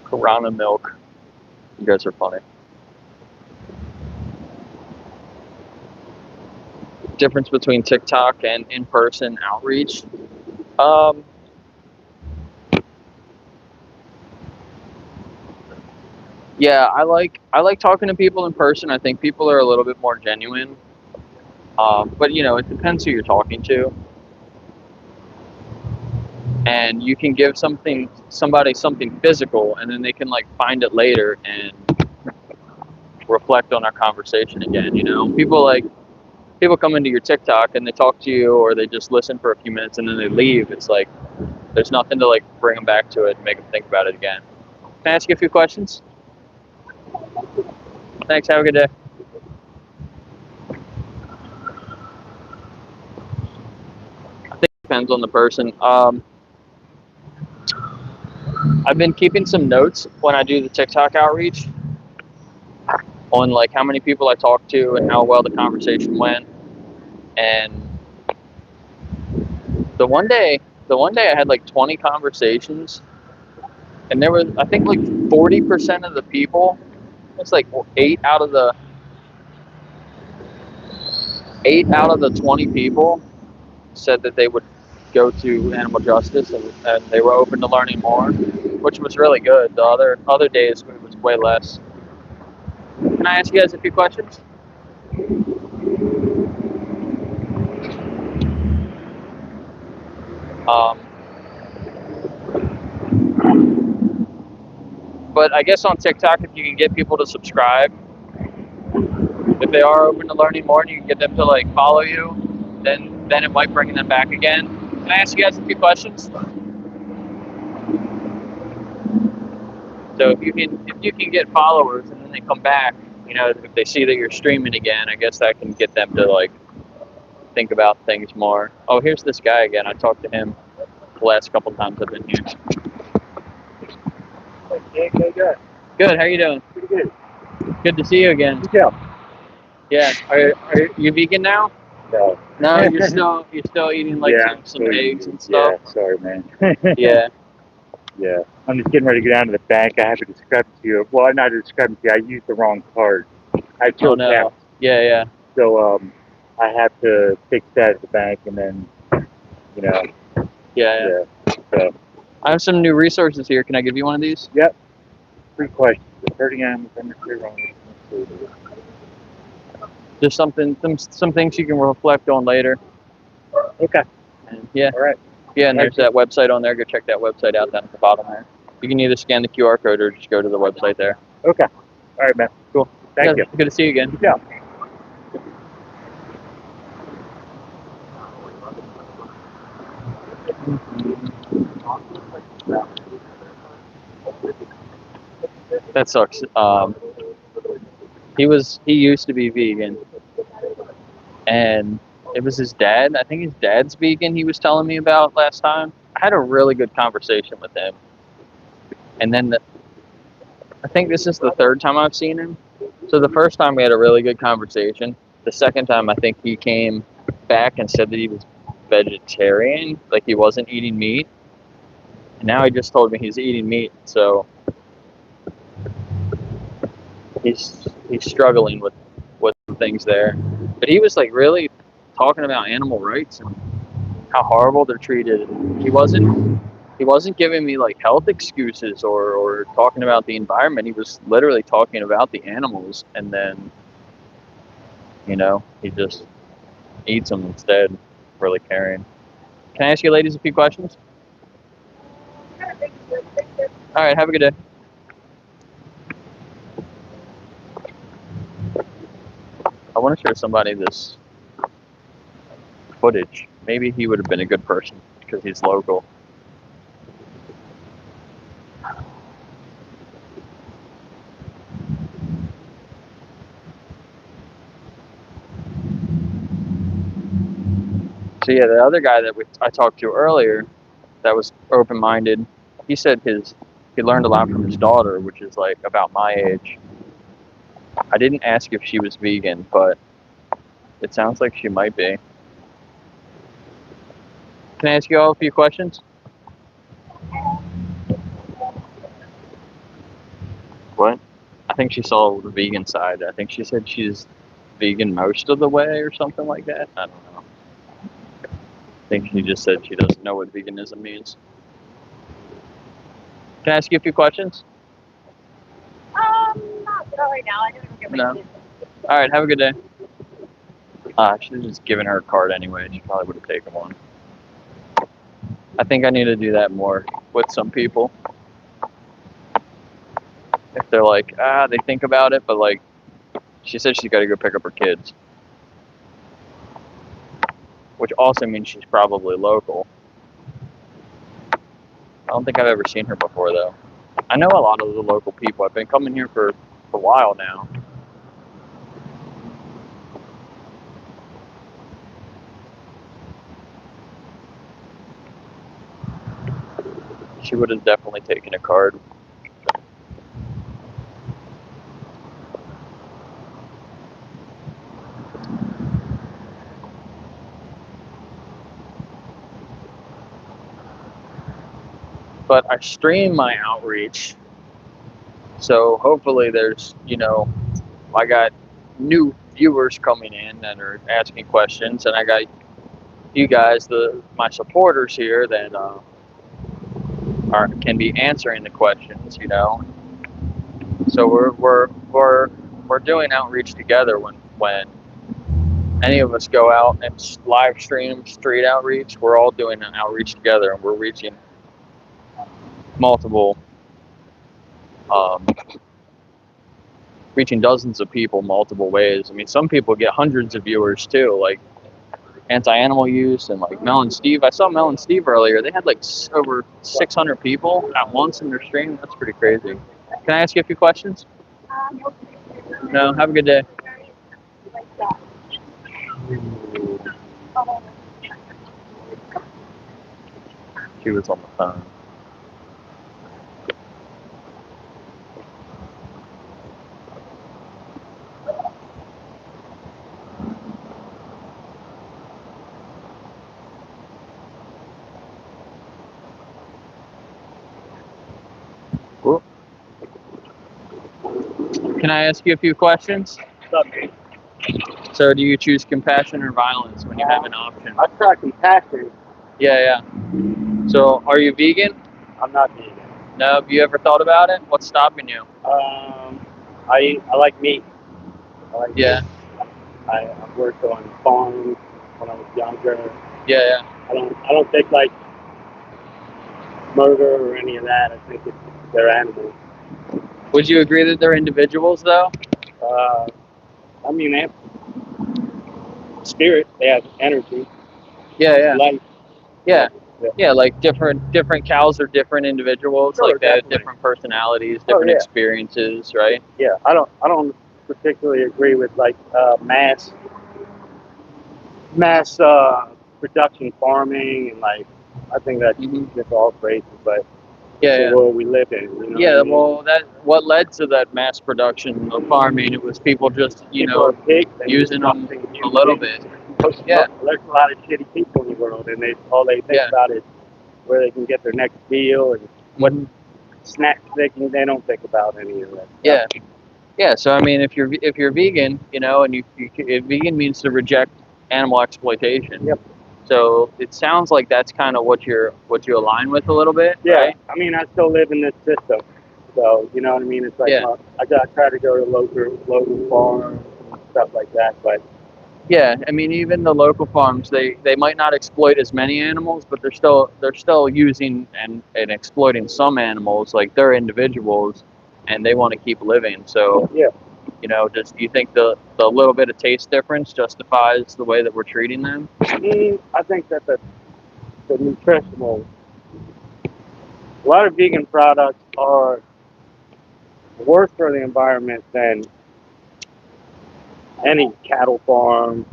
Corona milk. You guys are funny. Difference between TikTok and in-person outreach. Yeah, I like talking to people in person. I think people are a little bit more genuine. But you know, it depends who you're talking to, and you can give somebody something physical, and then they can like find it later and reflect on our conversation again. You know, people come into your TikTok and they talk to you, or they just listen for a few minutes and then they leave. It's like there's nothing to like bring them back to it and make them think about it again. Can I ask you a few questions? Thanks. Have a good day. I think it depends on the person. I've been keeping some notes when I do the TikTok outreach on like how many people I talked to and how well the conversation went. And the one day I had like 20 conversations, and there was, I think, like 40% of the people, it's like 8 out of the 20 people said that they would go to animal justice, and they were open to learning more, which was really good. The other days it was way less. Can I ask you guys a few questions? But I guess on TikTok, if you can get people to subscribe, if they are open to learning more, and you can get them to like follow you, then it might bring them back again. Can I ask you guys a few questions? So if you can get followers and then they come back, you know, if they see that you're streaming again, I guess that can get them to like think about things more. Oh, here's this guy again. I talked to him the last couple times I've been here. Hey, good. Good. How you doing? Pretty good. Good to see you again. Good job. Yeah. Are you vegan now? No. No, you're still eating like some eggs and stuff. Yeah, sorry, man. Yeah. Yeah. I'm just getting ready to go down to the bank. I have a discrepancy. Well, not a discrepancy. I used the wrong card. I killed cats. Yeah. So I have to fix that at the bank, and then, you know. Yeah. So. I have some new resources here. Can I give you one of these? Yep. 3 questions. The hurting animals interfere wrong. Just some things you can reflect on later. Okay. And yeah. All right. Yeah, and there's that website on there. Go check that website out down at the bottom there. You can either scan the QR code or just go to the website there. Okay. All right, man. Cool. Thank you. Good to see you again. Yeah. That sucks. He used to be vegan, and it was his dad. I think his dad's vegan. He was telling me about last time. I had a really good conversation with him, and then I think this is the third time I've seen him. So the first time we had a really good conversation. The second time, I think he came back and said that he was vegetarian, like he wasn't eating meat. And now he just told me he's eating meat, so he's struggling with things there. But he was like really talking about animal rights and how horrible they're treated. He wasn't giving me like health excuses or talking about the environment. He was literally talking about the animals, and then, you know, he just eats them instead, really caring. Can I ask you ladies a few questions? All right, have a good day. I want to show somebody this footage. Maybe he would have been a good person because he's local. So yeah, the other guy that I talked to earlier, that was open-minded, he said he learned a lot from his daughter, which is like about my age. I didn't ask if she was vegan, but it sounds like she might be. Can I ask you all a few questions? What? I think she saw the vegan side. I think she said she's vegan most of the way or something like that. I don't know. I think she just said she doesn't know what veganism means. Can I ask you a few questions? Not right now. I didn't get my No. kids. All right, have a good day. Should have just given her a card anyway. She probably would have taken one. I think I need to do that more with some people. If they're like, they think about it, but like, she said she's got to go pick up her kids. Which also means she's probably local. I don't think I've ever seen her before, though. I know a lot of the local people. I've been coming here for a while now. She would have definitely taken a card. But I stream my outreach, so hopefully there's, I got new viewers coming in that are asking questions, and I got you guys, my supporters here that can be answering the questions, So we're doing outreach together when any of us go out and live stream street outreach. We're all doing an outreach together, and we're reaching reaching dozens of people multiple ways. I mean, some people get hundreds of viewers too, like anti-animal use and like Mel and Steve. I saw Mel and Steve earlier. They had like over 600 people at once in their stream. That's pretty crazy. Can I ask you a few questions? No, have a good day. Like that. Oh, She was on the phone. Cool. Can I ask you a few questions? Okay. So, do you choose compassion or violence when you have an option? I try compassion. Yeah. So, are you vegan? I'm not vegan. No. Have you ever thought about it? What's stopping you? I like meat. I like Yeah. meat. I worked on farms when I was younger. Yeah. I don't think like murder or any of that. I think they're animals. Would you agree that they're individuals, though? I mean, they have spirit. They have energy. Yeah. Life. Yeah, like different cows are different individuals. Sure, like they have definitely. different personalities, different yeah. experiences, right? Yeah. I don't particularly agree with like mass production farming and like I think that's just all crazy. But Yeah. the world we live in. You know Yeah, what I mean? well, what led to that mass production of farming? It was people just, People are pigs, they using do them something a little pigs. bit. There's Yeah. a lot of shitty people in the world, and all they think Yeah. about is where they can get their next deal and what snacks they don't think about any of that. Yeah. Yeah. So I mean, if you're vegan, and if vegan means to reject animal exploitation. Yep. So it sounds like that's kind of what you align with a little bit. Yeah. Right? I mean, I still live in this system, so you know what I mean. It's like I try to go to local farms and stuff like that, but. Yeah, I mean, even the local farms, they might not exploit as many animals, but they're still using and exploiting some animals, like they're individuals, and they want to keep living. So, Yeah. Just do you think the little bit of taste difference justifies the way that we're treating them? I think that the nutritional A lot of vegan products are worse for the environment than any cattle farm,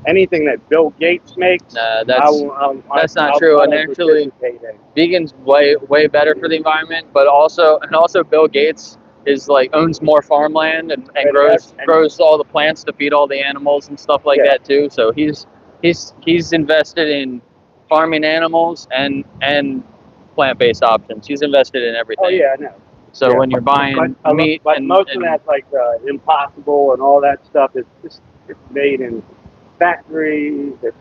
anything that Bill Gates makes. Nah, that's not I'll true. And probably actually, participate in. vegan's way better for the environment, but also Bill Gates is like owns more farmland and grows all the plants to feed all the animals and stuff like Yeah. that too. So he's invested in farming animals and plant-based options. He's invested in everything. Oh yeah, I know. So Yeah. when you're buying meat, but and most of that's like Impossible and all that stuff is just it's made in factories. It's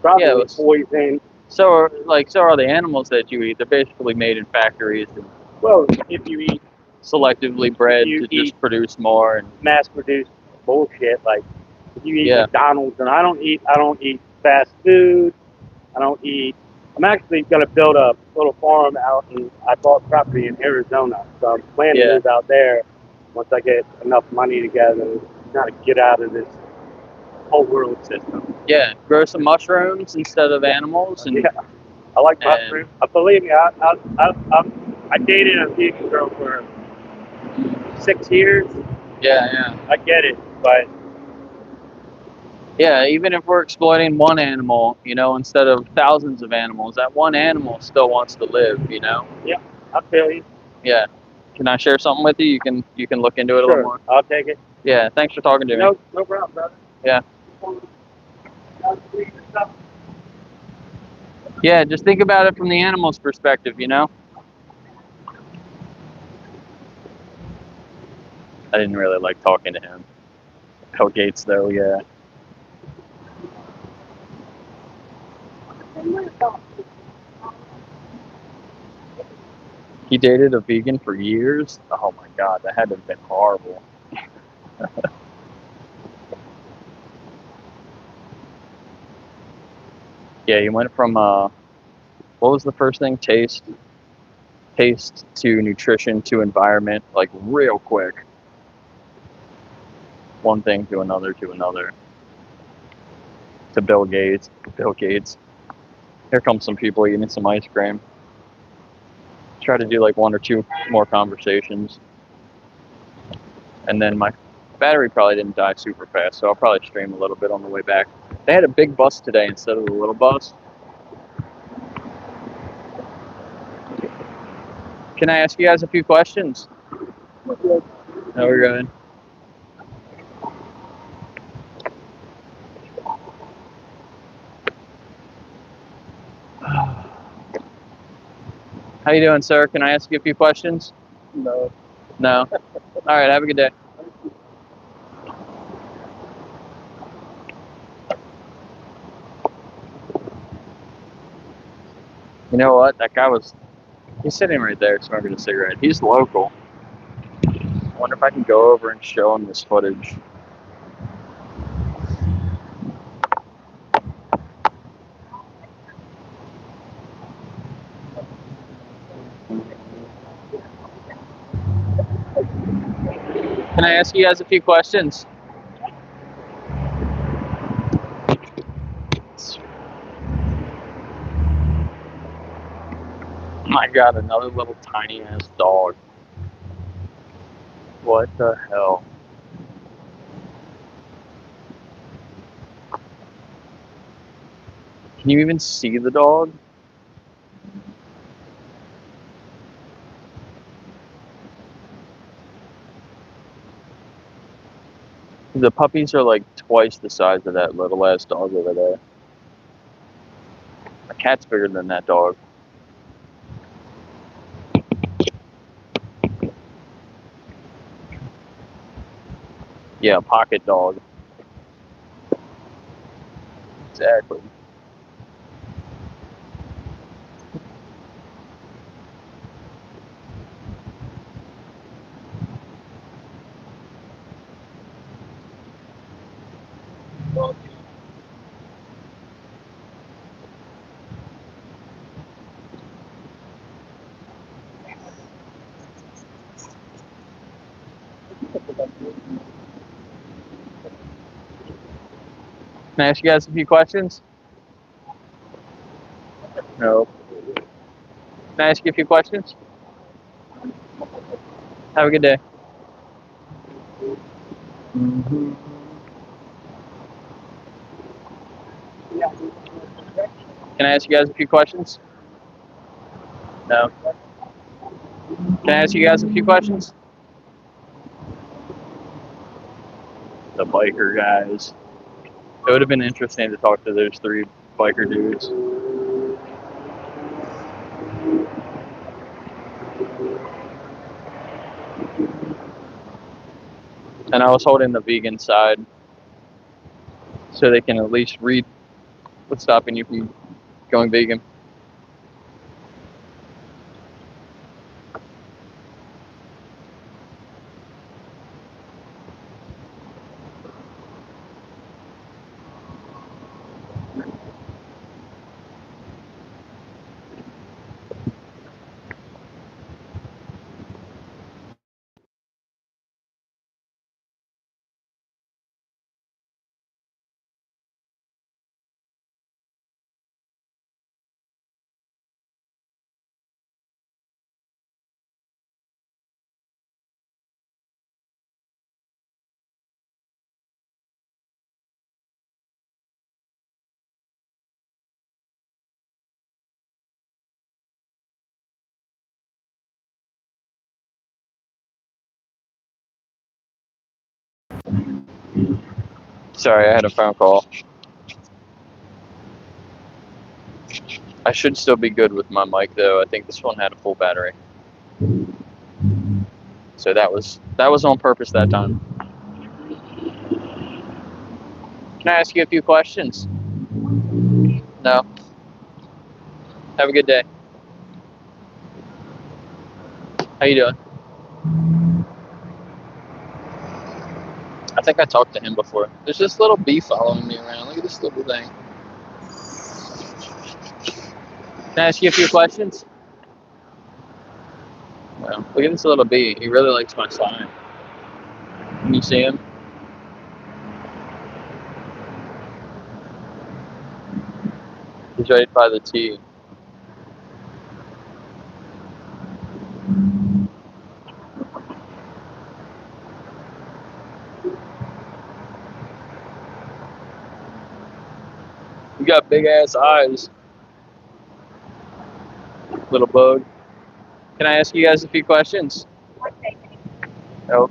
probably Yeah, poison. so are the animals that you eat. They're basically made in factories and Well, if you eat selectively bred you to eat just produce more. And mass-produced bullshit, like if you eat Yeah. McDonald's, and I don't eat fast food. I don't eat. I'm actually going to build a little farm out, and I bought property in Arizona, so I'm planning to Yeah. move out there once I get enough money together to kind of get out of this whole world system. yeah, grow some mushrooms instead of animals. And Yeah, I like and- mushrooms. Believe me, I dated a vegan girl for 6 years. yeah. I get it, but Yeah, even if we're exploiting one animal, instead of thousands of animals, that one animal still wants to live, I feel you. Yeah. Can I share something with you? You can look into it a little more. I'll take it. Yeah, thanks for talking to me. No problem, brother. Yeah. Yeah, just think about it from the animal's perspective, I didn't really like talking to him. Bill Gates, though, yeah. He dated a vegan for years? Oh my god, that had to have been horrible. Yeah, he went from, what was the first thing? Taste to nutrition to environment, like real quick. One thing to another to another. To Bill Gates. Here comes some people eating some ice cream. Try to do like one or two more conversations. And then my battery probably didn't die super fast, so I'll probably stream a little bit on the way back. They had a big bus today instead of the little bus. Can I ask you guys a few questions? No, we're good. How you doing, sir? Can I ask you a few questions? No. No? All right, have a good day. You know what? That guy he's sitting right there smoking a cigarette. He's local. I wonder if I can go over and show him this footage. Can I ask you guys a few questions? My god, another little tiny ass dog. What the hell? Can you even see the dog? The puppies are like twice the size of that little ass dog over there. A cat's bigger than that dog. Yeah, a pocket dog. Exactly. Can I ask you guys a few questions? No. Can I ask you a few questions? Have a good day. Can I ask you guys a few questions? No. Can I ask you guys a few questions? The biker guys. It would have been interesting to talk to those three biker dudes. And I was holding the vegan side so they can at least read what's stopping you from going vegan. Sorry, I had a phone call. I should still be good with my mic though. I think this one had a full battery. So that was on purpose that time. Can I ask you a few questions? No. Have a good day. How you doing? I think I talked to him before. There's this little bee following me around. Look at this little thing. Can I ask you a few questions? Well, look at this little bee. He really likes my sign. Can you see him? He's right by the T. You got big ass eyes, little bug. Can I ask you guys a few questions? No.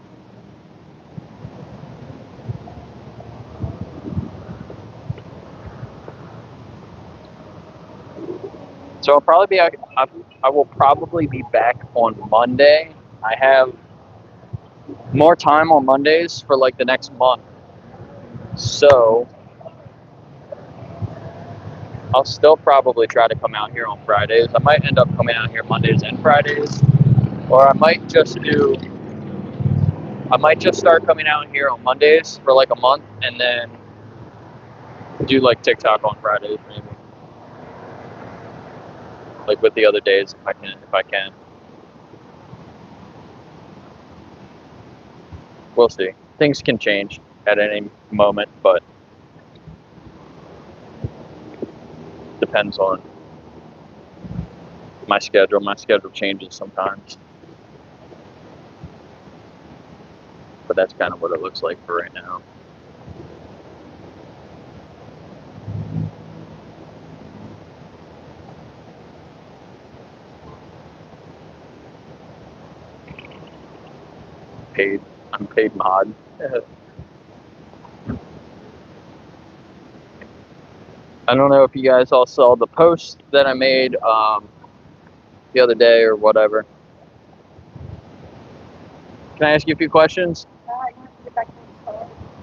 So I will probably be back on Monday. I have more time on Mondays for like the next month. So I'll still probably try to come out here on Fridays. I might end up coming out here Mondays and Fridays. Or I might just start coming out here on Mondays for like a month and then do like TikTok on Fridays maybe. Like with the other days if I can. We'll see. Things can change at any moment, but depends on my schedule. My schedule changes sometimes. But that's kind of what it looks like for right now. Unpaid mod. I don't know if you guys all saw the post that I made the other day or whatever. Can I ask you a few questions?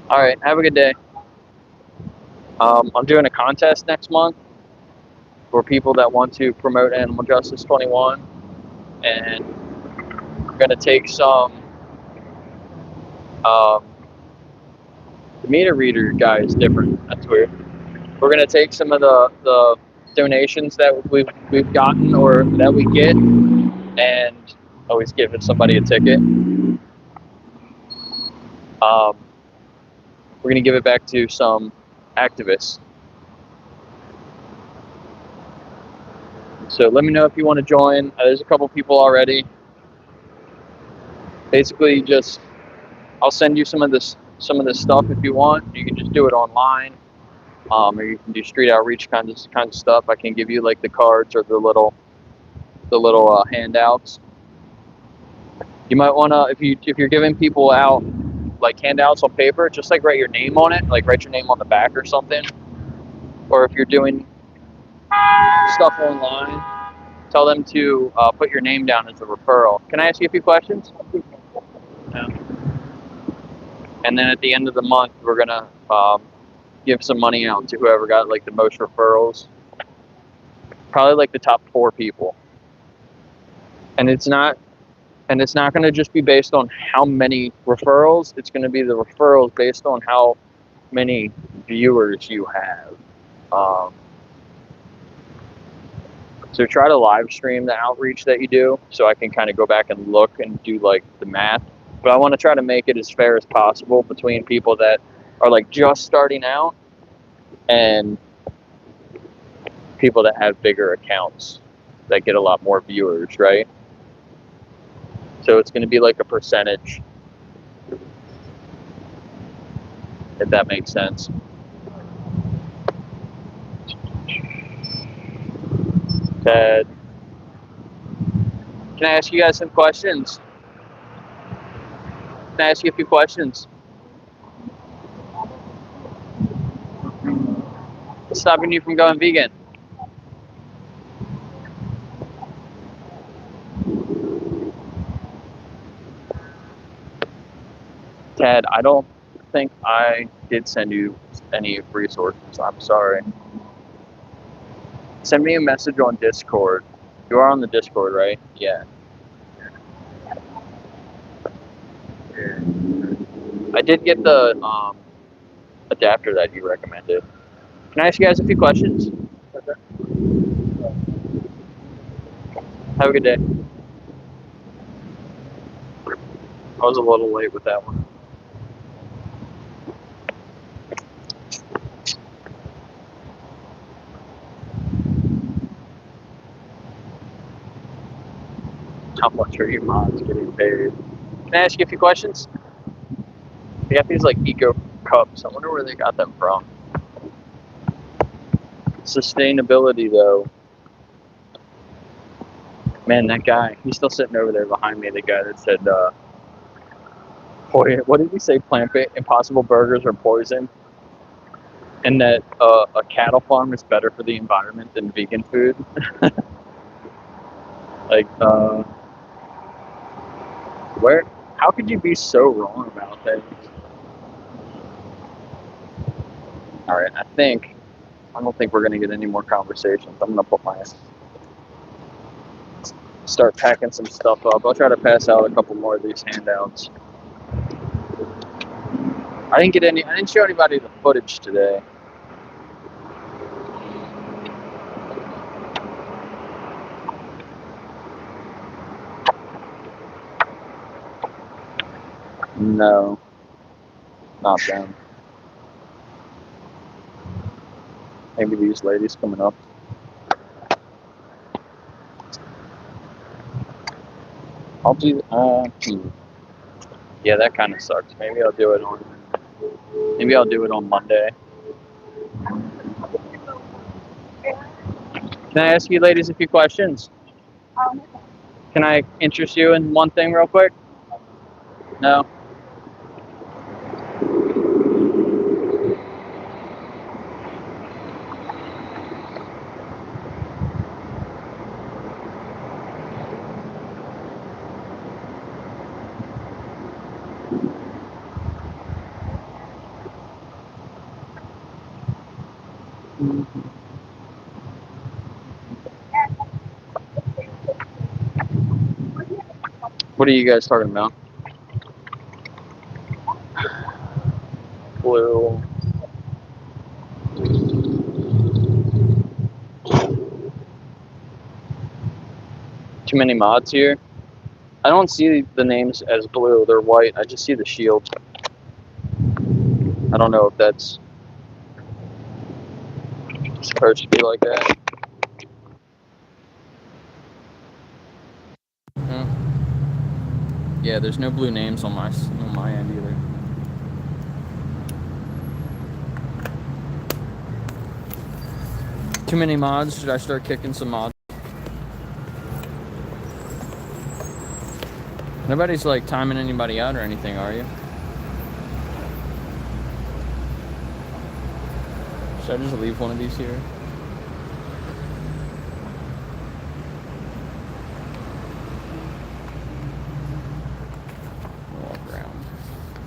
All right, have a good day. I'm doing a contest next month for people that want to promote Animal Justice 21, and we're gonna take some. The meter reader guy is different. That's weird. We're gonna take some of the donations that we've gotten or that we get, and always giving somebody a ticket. We're gonna give it back to some activists. So let me know if you want to join. There's a couple people already. Basically, just I'll send you some of this stuff if you want. You can just do it online, or you can do street outreach kind of stuff. I can give you like the cards or the little handouts. You might want to, if you're giving people out like handouts on paper, just like write your name on it, like write your name on the back or something. Or if you're doing stuff online, tell them to put your name down as a referral. Can I ask you a few questions? Yeah. And then at the end of the month, we're gonna give some money out to whoever got like the most referrals. Probably like the top 4 people. And it's not going to just be based on how many referrals. It's going to be the referrals based on how many viewers you have. So try to live stream the outreach that you do, so I can kind of go back and look and do like the math. But I want to try to make it as fair as possible between people that are like just starting out and people that have bigger accounts that get a lot more viewers, right? So it's going to be like a percentage, if that makes sense. Ted, can I ask you guys some questions? Can I ask you a few questions? What's stopping you from going vegan? Ted, I don't think I did send you any resources. I'm sorry. Send me a message on Discord. You are on the Discord, right? Yeah. I did get the adapter that you recommended. Can I ask you guys a few questions? Have a good day. I was a little late with that one. How much are your mods getting paid? Can I ask you a few questions? They got these like eco cups. I wonder where they got them from. Sustainability though. Man, that guy, he's still sitting over there behind me, the guy that said, what did he say? Plant-based Impossible Burgers are poison? And that a cattle farm is better for the environment than vegan food? Like, how could you be so wrong about things? Alright, I don't think we're going to get any more conversations. I'm going to start packing some stuff up. I'll try to pass out a couple more of these handouts. I didn't show anybody the footage today. No, not them. Maybe these ladies coming up. I'll do. Yeah, that kind of sucks. Maybe I'll do it on Monday. Can I ask you ladies a few questions? Can I interest you in one thing real quick? No? What are you guys talking about? Blue. Too many mods here? I don't see the names as blue, they're white. I just see the shield. I don't know if that's supposed to be like that. Yeah, there's no blue names on my end either. Too many mods? Should I start kicking some mods? Nobody's like timing anybody out or anything, are you? Should I just leave one of these here?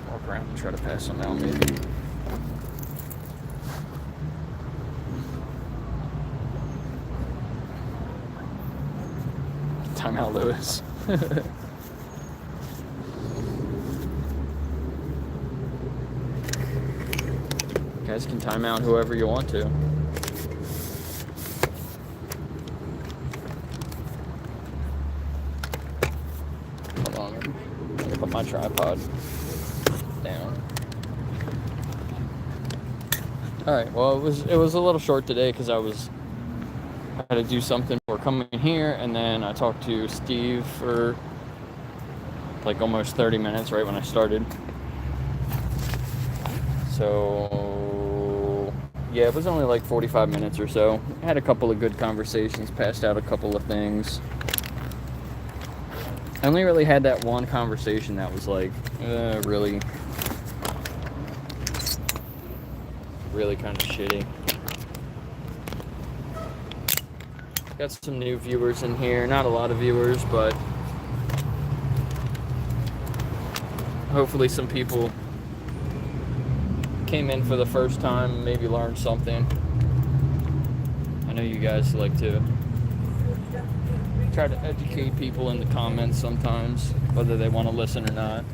Walk around and try to pass them out maybe. Time out, Lewis. You guys can time out whoever you want to. Hold on, let me put my tripod down. All right. Well, it was a little short today because I had to do something for coming here, and then I talked to Steve for like almost 30 minutes right when I started. So yeah, it was only like 45 minutes or so. I had a couple of good conversations, passed out a couple of things. I only really had that one conversation that was like really kind of shitty. Got some new viewers in here. Not a lot of viewers, but hopefully some people came in for the first time and maybe learned something. I know you guys like to try to educate people in the comments sometimes, whether they want to listen or not.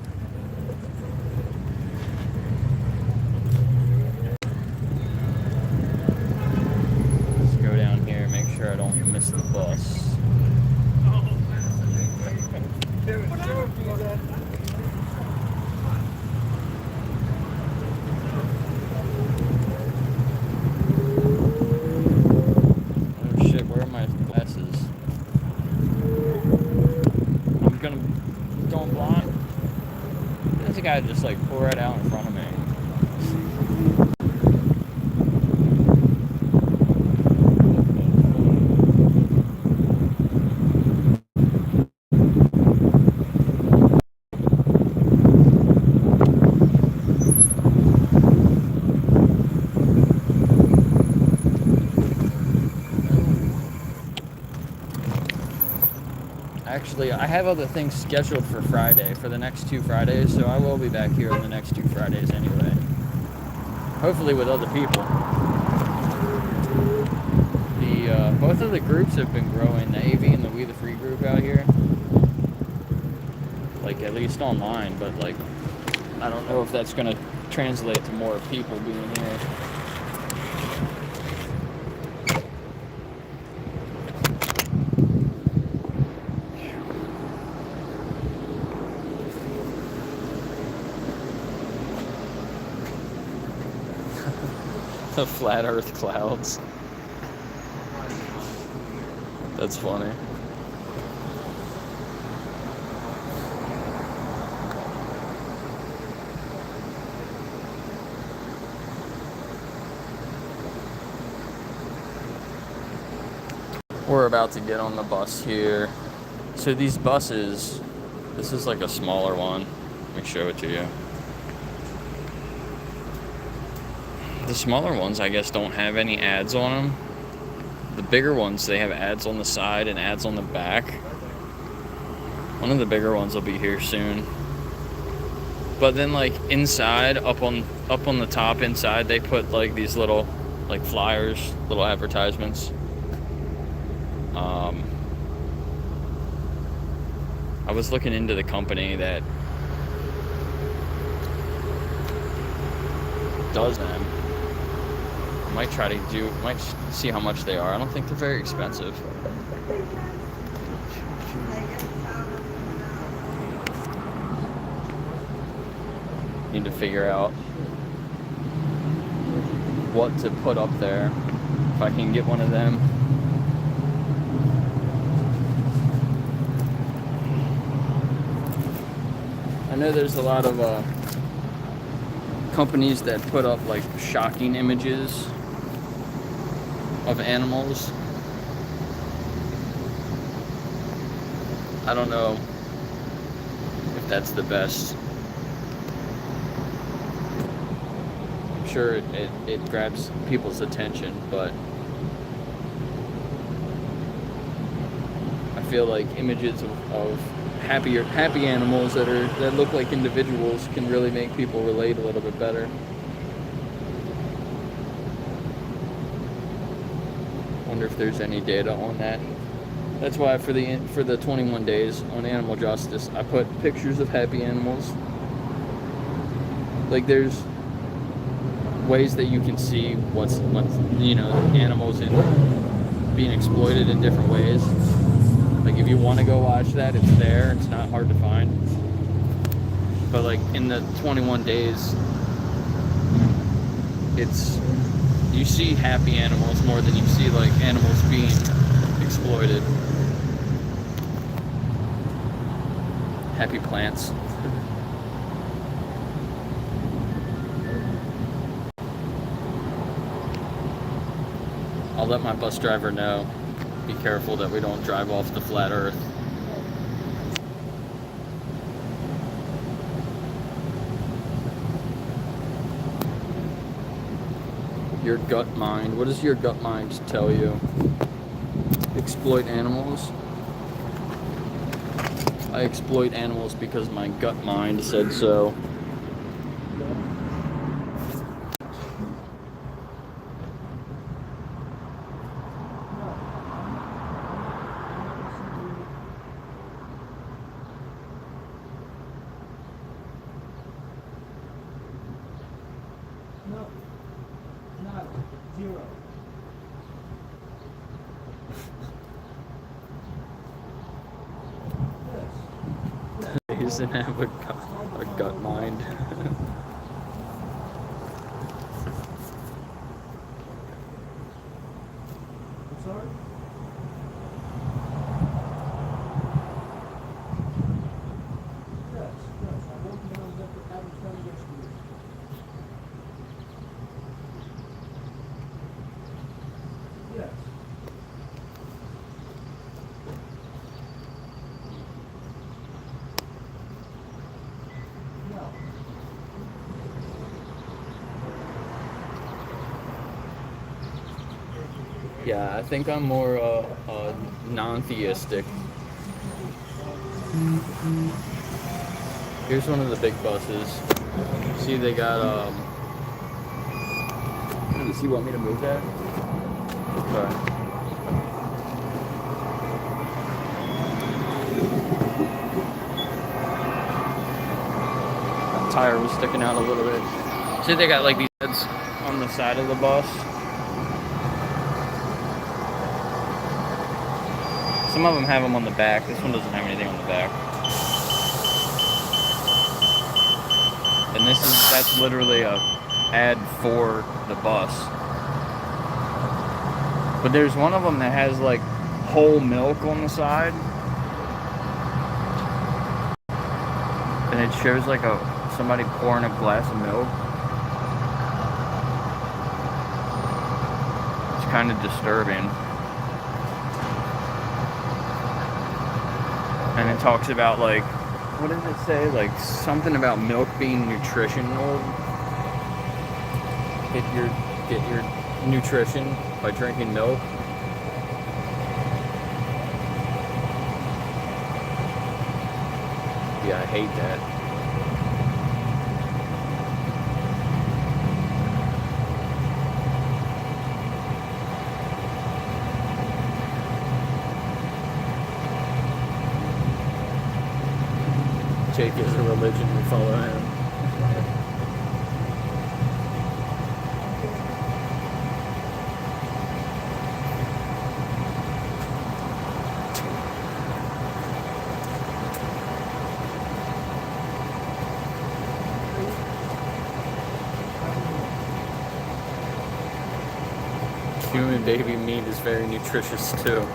Let's go down here and make sure I don't miss the bus. Guy just like pull right out in front of me. Actually, I have other things scheduled for Friday, for the next 2 Fridays, so I will be back here on the next 2 Fridays anyway. Hopefully with other people. Both of the groups have been growing, the AV and the We the Free group out here. Like, at least online, but like, I don't know if that's going to translate to more people being here. The flat earth clouds. That's funny. We're about to get on the bus here. So these buses, this is like a smaller one. Let me show it to you. The smaller ones, I guess, don't have any ads on them. The bigger ones, they have ads on the side and ads on the back. One of the bigger ones will be here soon. But then, like, inside, up on the top inside, they put like these little, like, flyers, little advertisements. I was looking into the company that does them. Might see how much they are. I don't think they're very expensive. Need to figure out what to put up there. If I can get one of them. know there's a lot of companies that put up like shocking images of animals. I don't know if that's the best. I'm sure it grabs people's attention, but I feel like images of happy animals that look like individuals can really make people relate a little bit better. Wonder if there's any data on that. That's why for the 21 days on animal justice, I put pictures of happy animals. Like there's ways that you can see what's animals being exploited in different ways. Like if you want to go watch that, it's there. It's not hard to find. But like in the 21 days, you see happy animals more than you see like animals being exploited. Happy plants. I'll let my bus driver know. Be careful that we don't drive off the flat earth. Your gut mind. What does your gut mind tell you? Exploit animals? I exploit animals because my gut mind said so. No, not zero. He doesn't have a gut mind. I'm sorry? Yes, I won't be able to have it done against you. Yes. No. Yeah, I think I'm more non-theistic. Here's one of the big buses. See, they got Does he want me to move that? Okay. Tire was sticking out a little bit. See, they got like these heads on the side of the bus. Some of them have them on the back. This one doesn't have anything on the back. And that's literally a ad for the bus. But there's one of them that has like whole milk on the side. And it shows like somebody pouring a glass of milk. It's kind of disturbing. And it talks about like, what does it say? Like something about milk being nutritional. Get your nutrition by drinking milk. Yeah, I hate that. Jake is a religion, we follow him. Human baby meat is very nutritious too.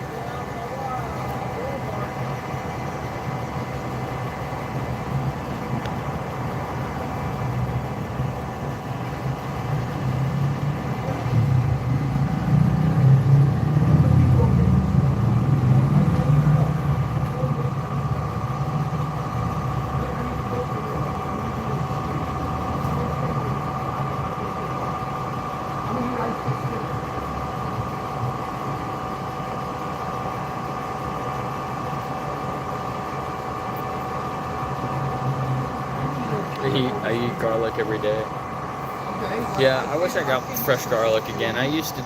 I eat garlic every day. Okay. Yeah, I wish I got fresh garlic again. I used to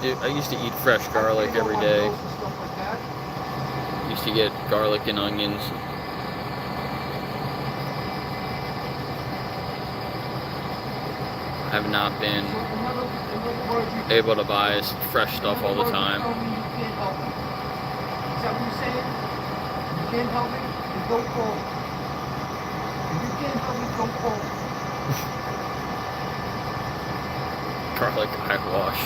eat fresh garlic every day. Used to get garlic and onions. I have not been able to buy fresh stuff all the time. You can't help me. Is that what you're saying? You can't help me? Then don't call me. If you can't help me, don't call me. Garlic eyewash.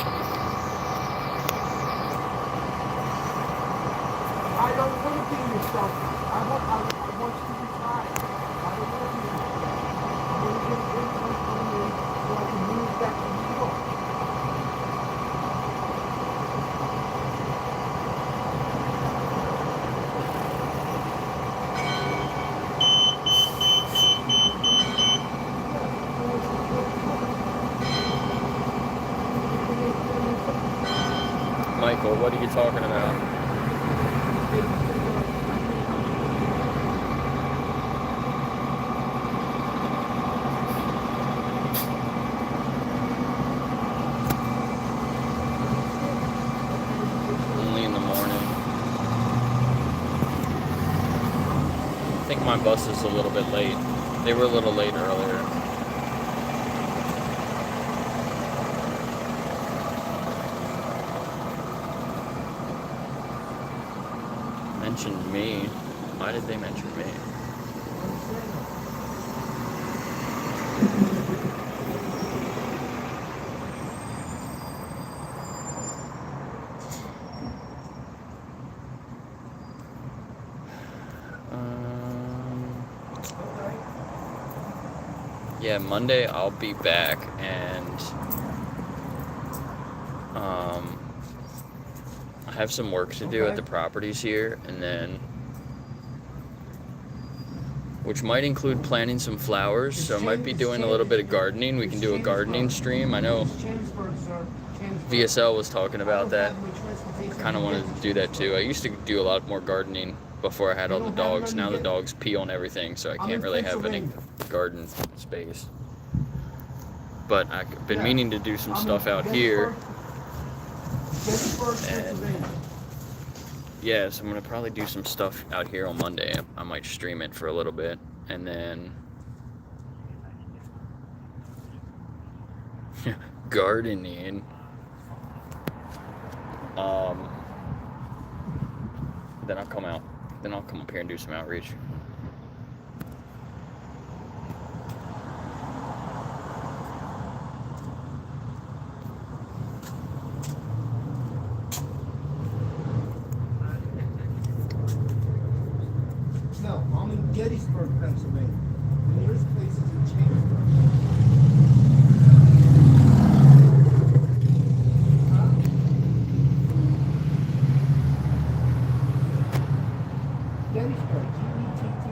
I don't want to be in your stuff. I want you to retire. I don't want to be in your stuff. I want to get income coming in so I can move back to New York. Michael, what are you talking about? Only in the morning. I think my bus is a little bit late. They were a little late earlier. Mentioned me. Why did they mention me? Yeah, Monday I'll be back, and I have some work to do at the properties here, and then which might include planting some flowers, so I might be doing a little bit of gardening. We can do a gardening stream. I know VSL was talking about that. I kind of wanted to do that too. I used to do a lot more gardening before I had all the dogs. Now the dogs pee on everything, so I can't really have any garden space. But I've been meaning to do some stuff out here. And yeah, so I'm gonna probably do some stuff out here on Monday. I might stream it for a little bit, and then gardening. Then I'll come out. Then I'll come up here and do some outreach. No, I'm in Gettysburg, Pennsylvania. The nearest place is in Chambersburg. Gettysburg, Gettysburg.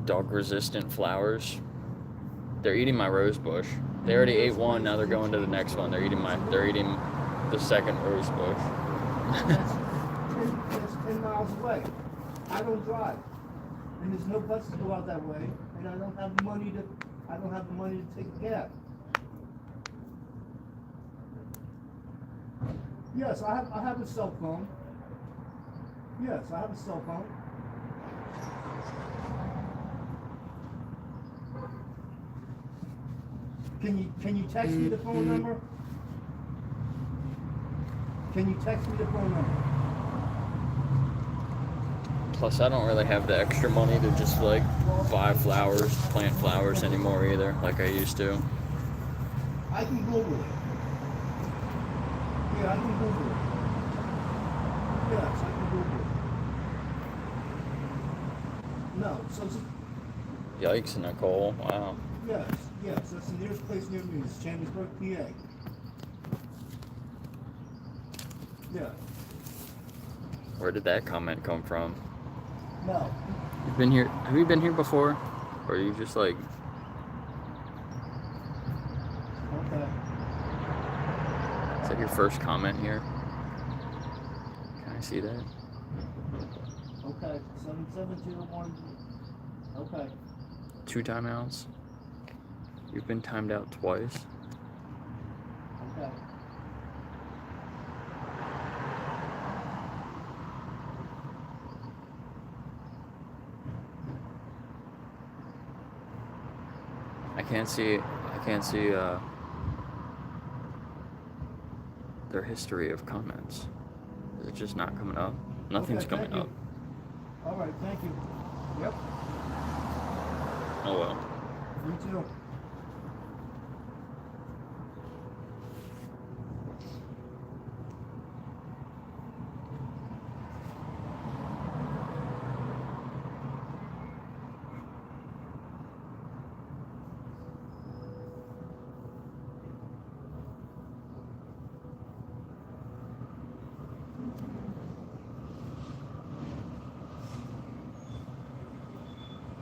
Dog-resistant flowers. They're eating my rose bush. They already ate one. Now they're going to the next one. They're eating the second rose bush. That's 10 miles away. I don't drive, and there's no bus to go out that way, and I don't have the money to take a cab. Yes, I have a cell phone. Yes, I have a cell phone. Can you text me the phone number? Can you text me the phone number? Plus, I don't really have the extra money to just like buy flowers, plant flowers anymore either, like I used to. I can Google it. Yeah, I can Google it. Yes, I can Google it. No, so Yikes, Nicole. Wow. yes, that's the nearest place near me. It's Chambersburg, PA. Yeah. Where did that comment come from? No. You've been here. Have you been here before? Or are you just like. Okay. Is that your first comment here? Can I see that? Okay, 7701. Okay. 2 timeouts. You've been timed out twice. Okay. I can't see their history of comments. It's just not coming up. Nothing's Okay, coming thank up. you. All right, thank you. Yep, Oh well. you too.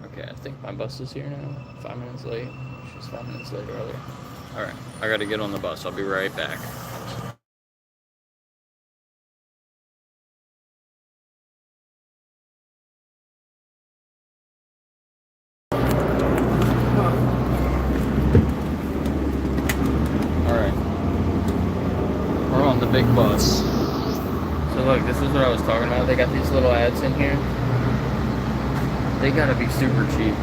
Okay, I think my bus is here now. 5 minutes late. She's 5 minutes late earlier. Alright, I gotta get on the bus. I'll be right back. Alright. We're on the big bus. So look, this is what I was talking about. They got these little ads in here. They gotta be super cheap.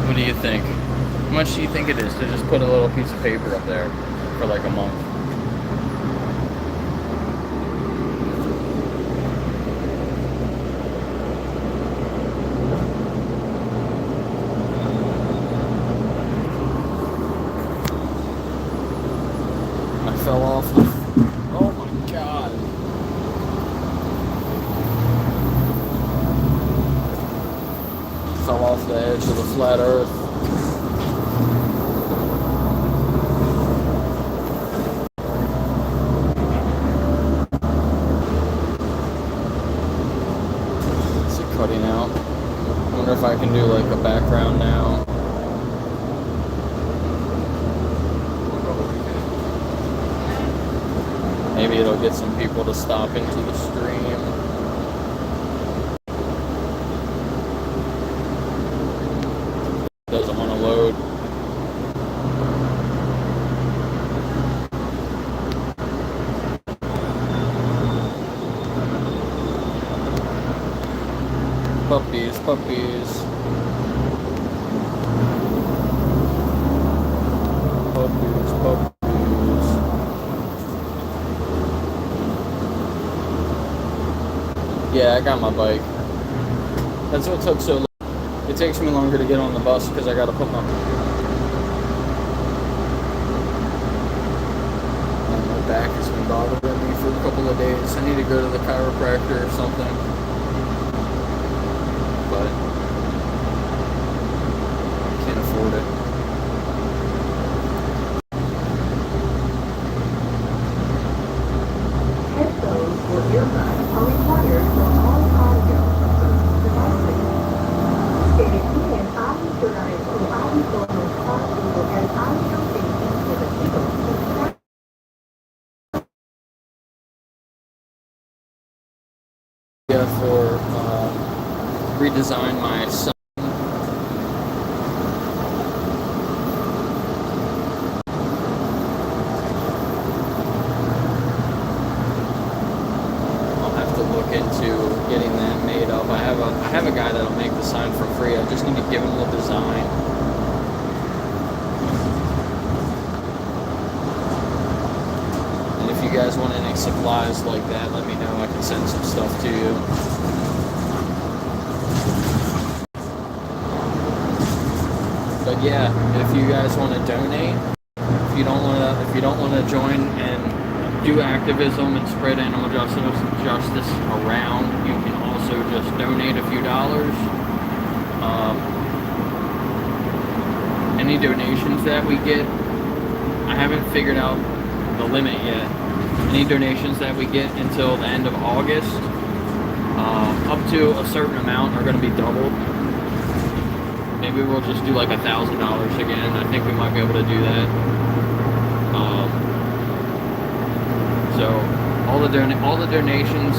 What do you think? How much do you think it is to just put a little piece of paper up there for like a month? I fell off. Oh my god. Fell off the edge of the flat earth. Is it cutting out? I wonder if I can do like a background now. Maybe it'll get some people to stop into the stream. Doesn't want to load. Puppies, puppies. Puppies, puppies. Yeah, I got my bike. That's what took so long. It takes me longer to get on the bus because I gotta put my back has been bothering me for a couple of days. I need to go to the chiropractor or something. But I can't afford it. Headphones or earbuds are required for all audio devices. Permiten adicionar su audífonos audio el audio dispositivo. Yeah, for redesign my son. I'll have to look into getting that made up. I have a guy that'll make the sign for free. I just need to give him the design. And if you guys want any supplies like that, let me know. I can send some stuff to you. But yeah, if you guys want to donate, if you don't want to join and do activism and spread animal justice around, you can also just donate a few dollars. Any donations that we get, I haven't figured out the limit yet. Any donations that we get until the end of August, up to a certain amount, are going to be doubled. maybe we'll just do like $1,000 again. I think we might be able to do that. So all the donations,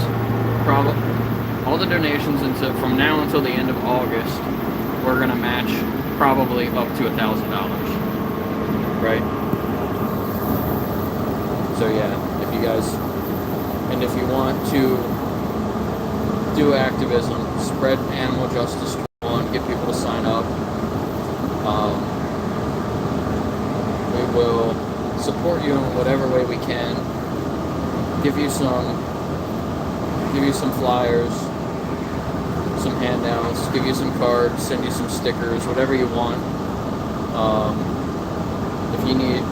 from now until the end of August, we're gonna match probably up to $1,000, right? So yeah, if you guys, and if you want to do activism, spread animal justice on, get people to sign up. We will support you in whatever way we can. Give you some flyers, some handouts, give you some cards, send you some stickers, whatever you want. If you need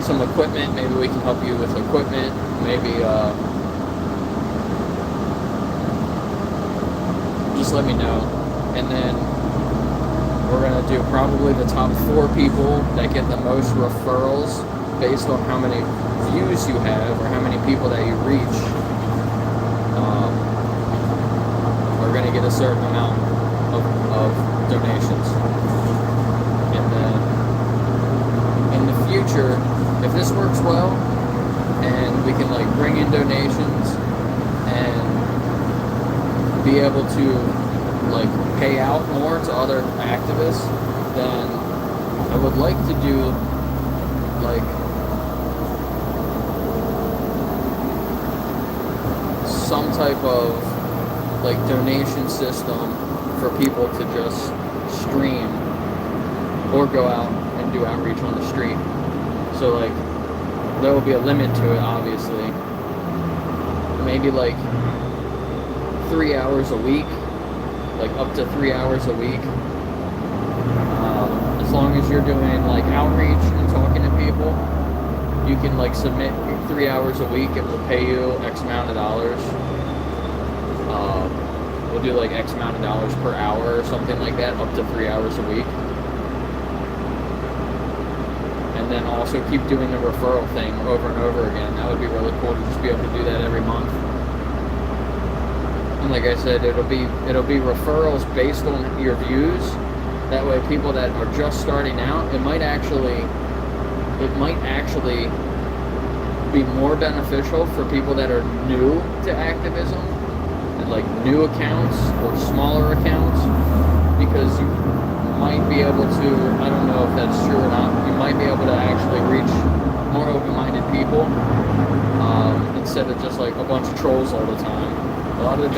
some equipment, maybe we can help you with equipment. Maybe just let me know. And then we're gonna do probably the top 4 people that get the most referrals based on how many views you have or how many people that you reach. We're gonna get a certain amount of donations. And then in the future, if this works well and we can like bring in donations and be able to like pay out more to other activists, then I would like to do like some type of like donation system for people to just stream or go out and do outreach on the street. So like there will be a limit to it, obviously. Maybe like 3 hours a week, like up to 3 hours a week. As long as you're doing like outreach and talking to people, you can like submit 3 hours a week. It will pay you X amount of dollars. We'll do like X amount of dollars per hour or something like that, up to 3 hours a week. And then also keep doing the referral thing over and over again. That would be really cool to just be able to do that every month. And like I said, it'll be referrals based on your views. That way people that are just starting out, it might actually be more beneficial for people that are new to activism, and like new accounts or smaller accounts, because you might be able to, I don't know if that's true or not, you might be able to actually reach more open-minded people instead of just like a bunch of trolls all the time. A lot of the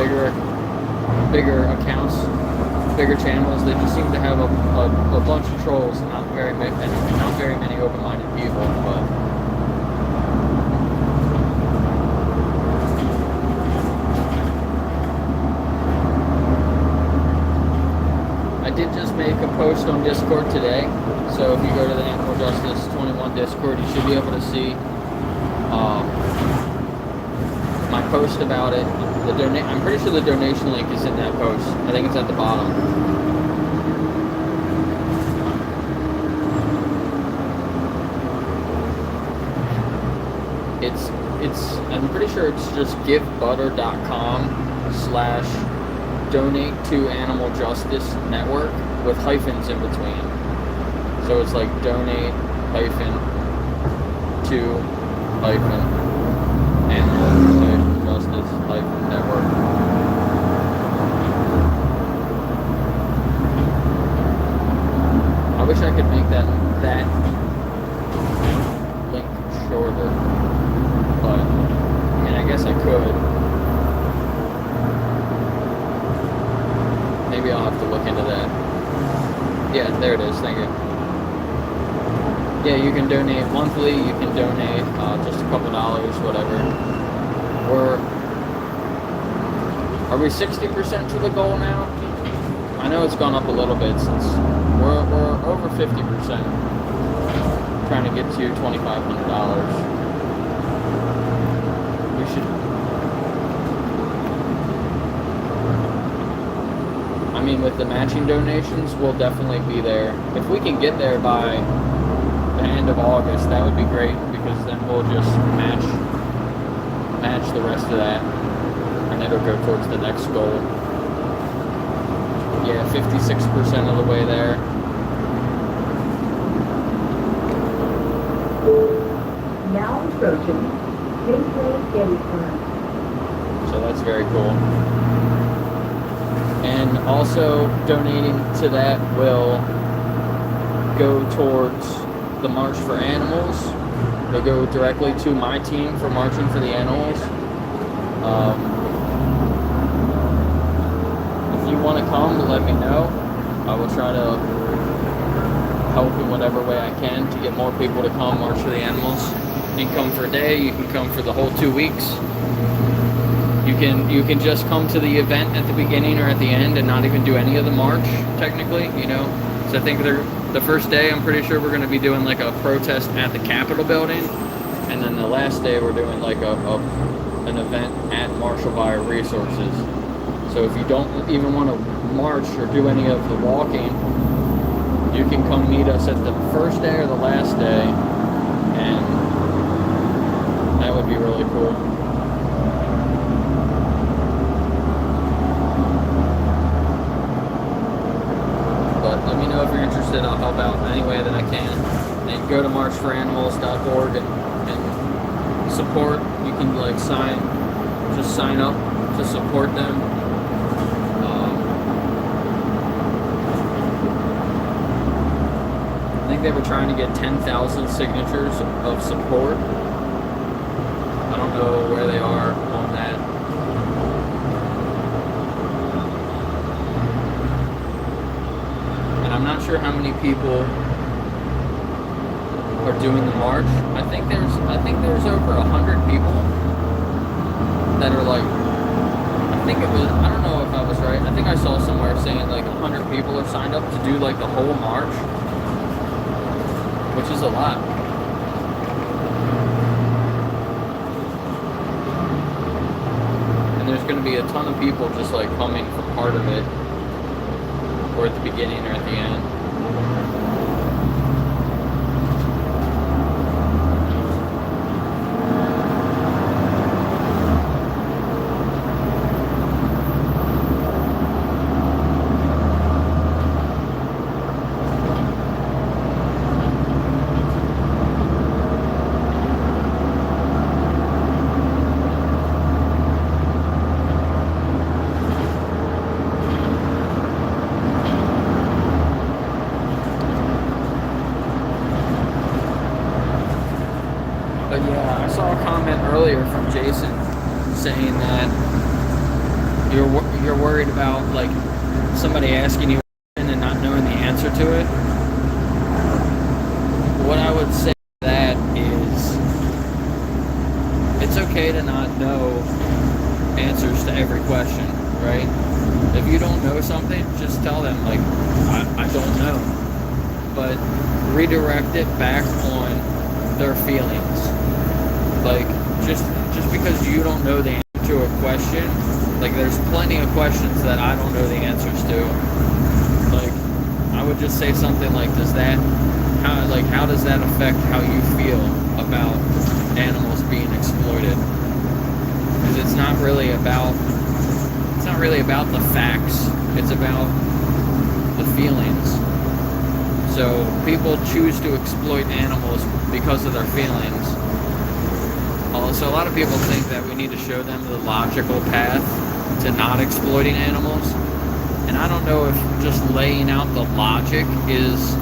bigger accounts, bigger channels, they just seem to have a bunch of trolls and not very many open-minded people. But I did just make a post on Discord today, so if you go to the Animal Justice 21 Discord, you should be able to see my post about it. I'm pretty sure the donation link is in that post. I think it's at the bottom. I'm pretty sure it's just givebutter.com/donate to Animal Justice Network with hyphens in between. So it's like donate hyphen to hyphen Animal Justice hyphen network. I wish I could make that link shorter, but I mean, I guess I could. Maybe I'll have to look into that. Yeah, there it is. Thank you. Yeah, you can donate monthly. You can donate just a couple dollars, whatever. Are we 60% to the goal now? I know it's gone up a little bit since we're over 50%. Trying to get to $2,500. We should. I mean, with the matching donations, we'll definitely be there. If we can get there by the end of August, that would be great, because then we'll just match the rest of that, and it'll go towards the next goal. Yeah, 56% of the way there. Now approaching Gateway Gettysburg. So that's very cool. And also donating to that will go towards the March for Animals. They'll go directly to my team for Marching for the Animals. If you want to come, let me know. I will try to help in whatever way I can to get more people to come March for the Animals. You can come for a day, you can come for the whole 2 weeks. You can just come to the event at the beginning or at the end and not even do any of the march, technically, you know. So I think the first day, I'm pretty sure we're going to be doing like a protest at the Capitol building, and then the last day we're doing like an event at Marshall Bioresources. So if you don't even want to march or do any of the walking, you can come meet us at the first day or the last day, and that would be really cool. But let me know if you're interested. I'll help out any way that I can. And go to marchforanimals.org and support. You can like sign up to support them. I think they were trying to get 10,000 signatures of support. I don't know where they are on that. And I'm not sure how many people are doing the march. I think there's over 100 people that are like, I don't know if I was right. I think I saw somewhere saying like 100 people are signed up to do like the whole march, which is a lot. And there's going to be a ton of people just like coming for part of it, or at the beginning or at the end. But yeah, I saw a comment earlier from Jason saying that you're worried about like somebody asking you and not knowing the answer to it. What I would say to that is it's okay to not know answers to every question, right? If you don't know something, just tell them like I don't know. But redirect it back on their feelings. Like, just because you don't know the answer to a question, like, there's plenty of questions that I don't know the answers to. Like, I would just say something like, how does that affect how you feel about animals being exploited? Because it's not really about the facts, it's about the feelings. So, people choose to exploit animals because of their feelings. So a lot of people think that we need to show them the logical path to not exploiting animals. And I don't know if just laying out the logic is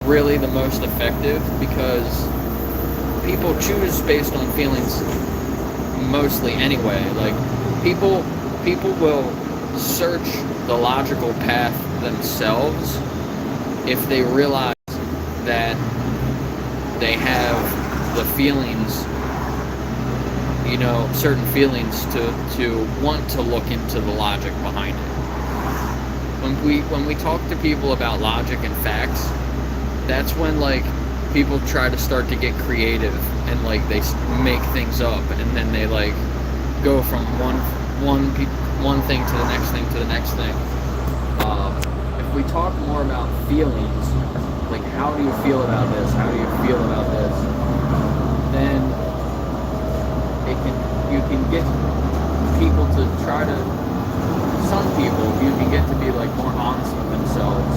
really the most effective, because people choose based on feelings mostly anyway. Like people will search the logical path themselves if they realize that they have the feelings, certain feelings to want to look into the logic behind it. When we talk to people about logic and facts, that's when like people try to start to get creative and like they make things up, and then they like go from one thing to the next thing to the next thing. If we talk more about feelings, like how do you feel about this? How do you feel about this? Then you can get people to try to some people, you can get to be like more honest with themselves.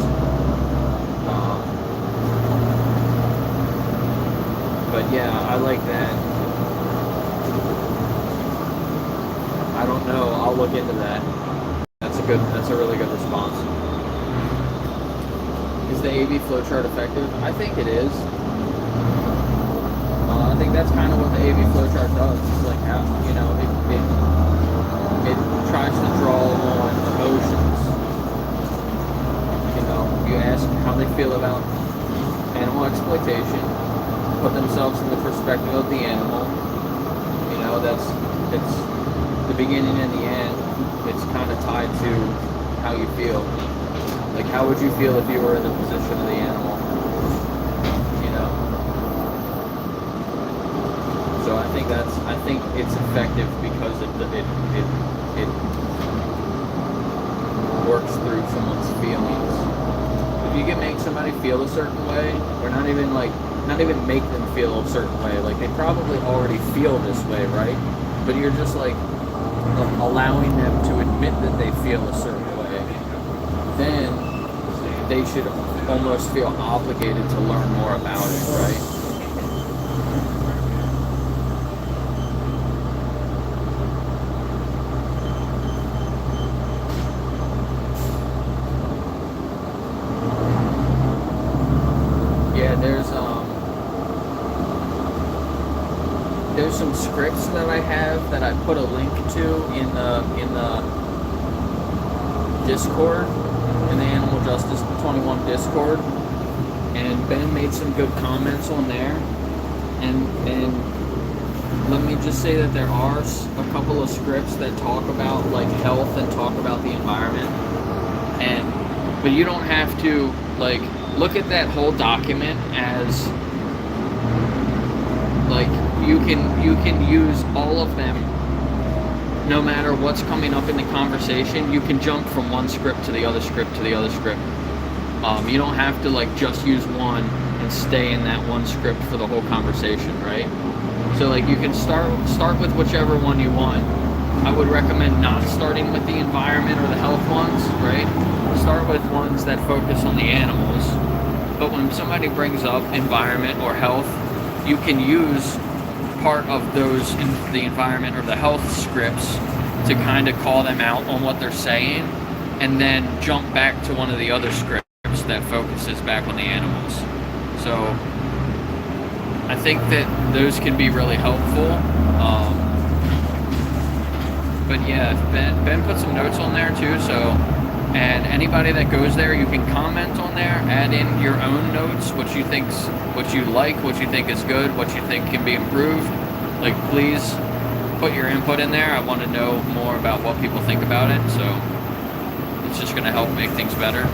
But yeah, I like that. I don't know. I'll look into that. That's a really good response. Is the AV flowchart effective? I think it is. I think that's kind of what the AV flowchart does. It's like how, you know, it tries to draw on emotions. You know, you ask how they feel about animal exploitation, put themselves in the perspective of the animal. You know, it's the beginning and the end. It's kind of tied to how you feel. Like, how would you feel if you were in the position of the animal? You know? So I think it's effective because it works through someone's feelings. If you can make somebody feel a certain way, or not even make them feel a certain way, like they probably already feel this way, right? But you're just like allowing them to admit that they feel a certain way, then they should almost feel obligated to learn more about it, right? Yeah, there's some scripts that I have that I put a link to in the Discord, in the Animal Justice 21 Discord, and Ben made some good comments on there, and let me just say that there are a couple of scripts that talk about like health and talk about the environment, but you don't have to like look at that whole document as like you can use all of them no matter what's coming up in the conversation. You can jump from one script to the other script to the other script. You don't have to like just use one and stay in that one script for the whole conversation, right? So like you can start with whichever one you want. I would recommend not starting with the environment or the health ones, right? Start with ones that focus on the animals. But when somebody brings up environment or health, you can use part of those in the environment or the health scripts to kind of call them out on what they're saying, and then jump back to one of the other scripts that focuses back on the animals. So I think that those can be really helpful. But yeah, Ben put some notes on there too, so, and anybody that goes there, you can comment on there, add in your own notes, what you like, what you think is good, what you think can be improved. Like, please put your input in there. I want to know more about what people think about it, so it's just going to help make things better.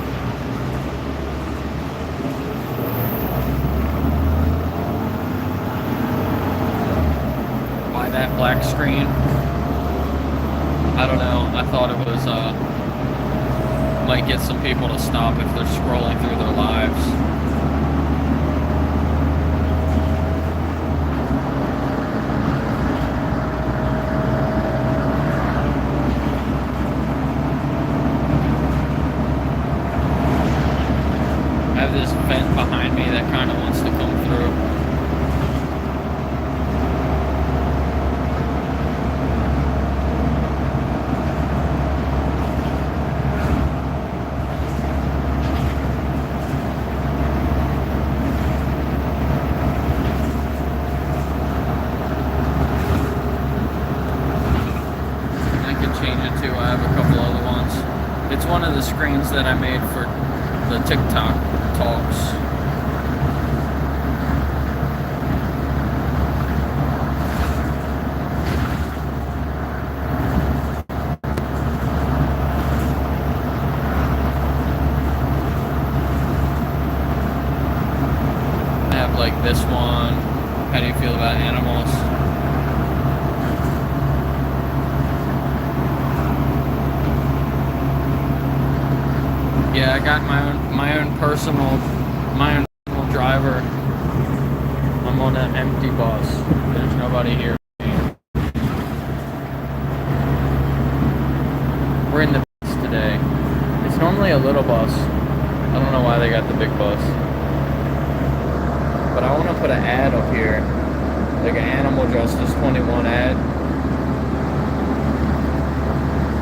Why that black screen? I don't know. I thought it was might get some people to stop if they're scrolling through their lives. I have this vent behind me that kind of wants to come through. One of the screens that I made for the TikTok talks. I have like this one. How do you feel about animals? Yeah, I got my own personal driver. I'm on an empty bus. There's nobody here. We're in the normally a little bus. I don't know why they got the big bus. But I want to put an ad up here, like an Animal Justice 21 ad,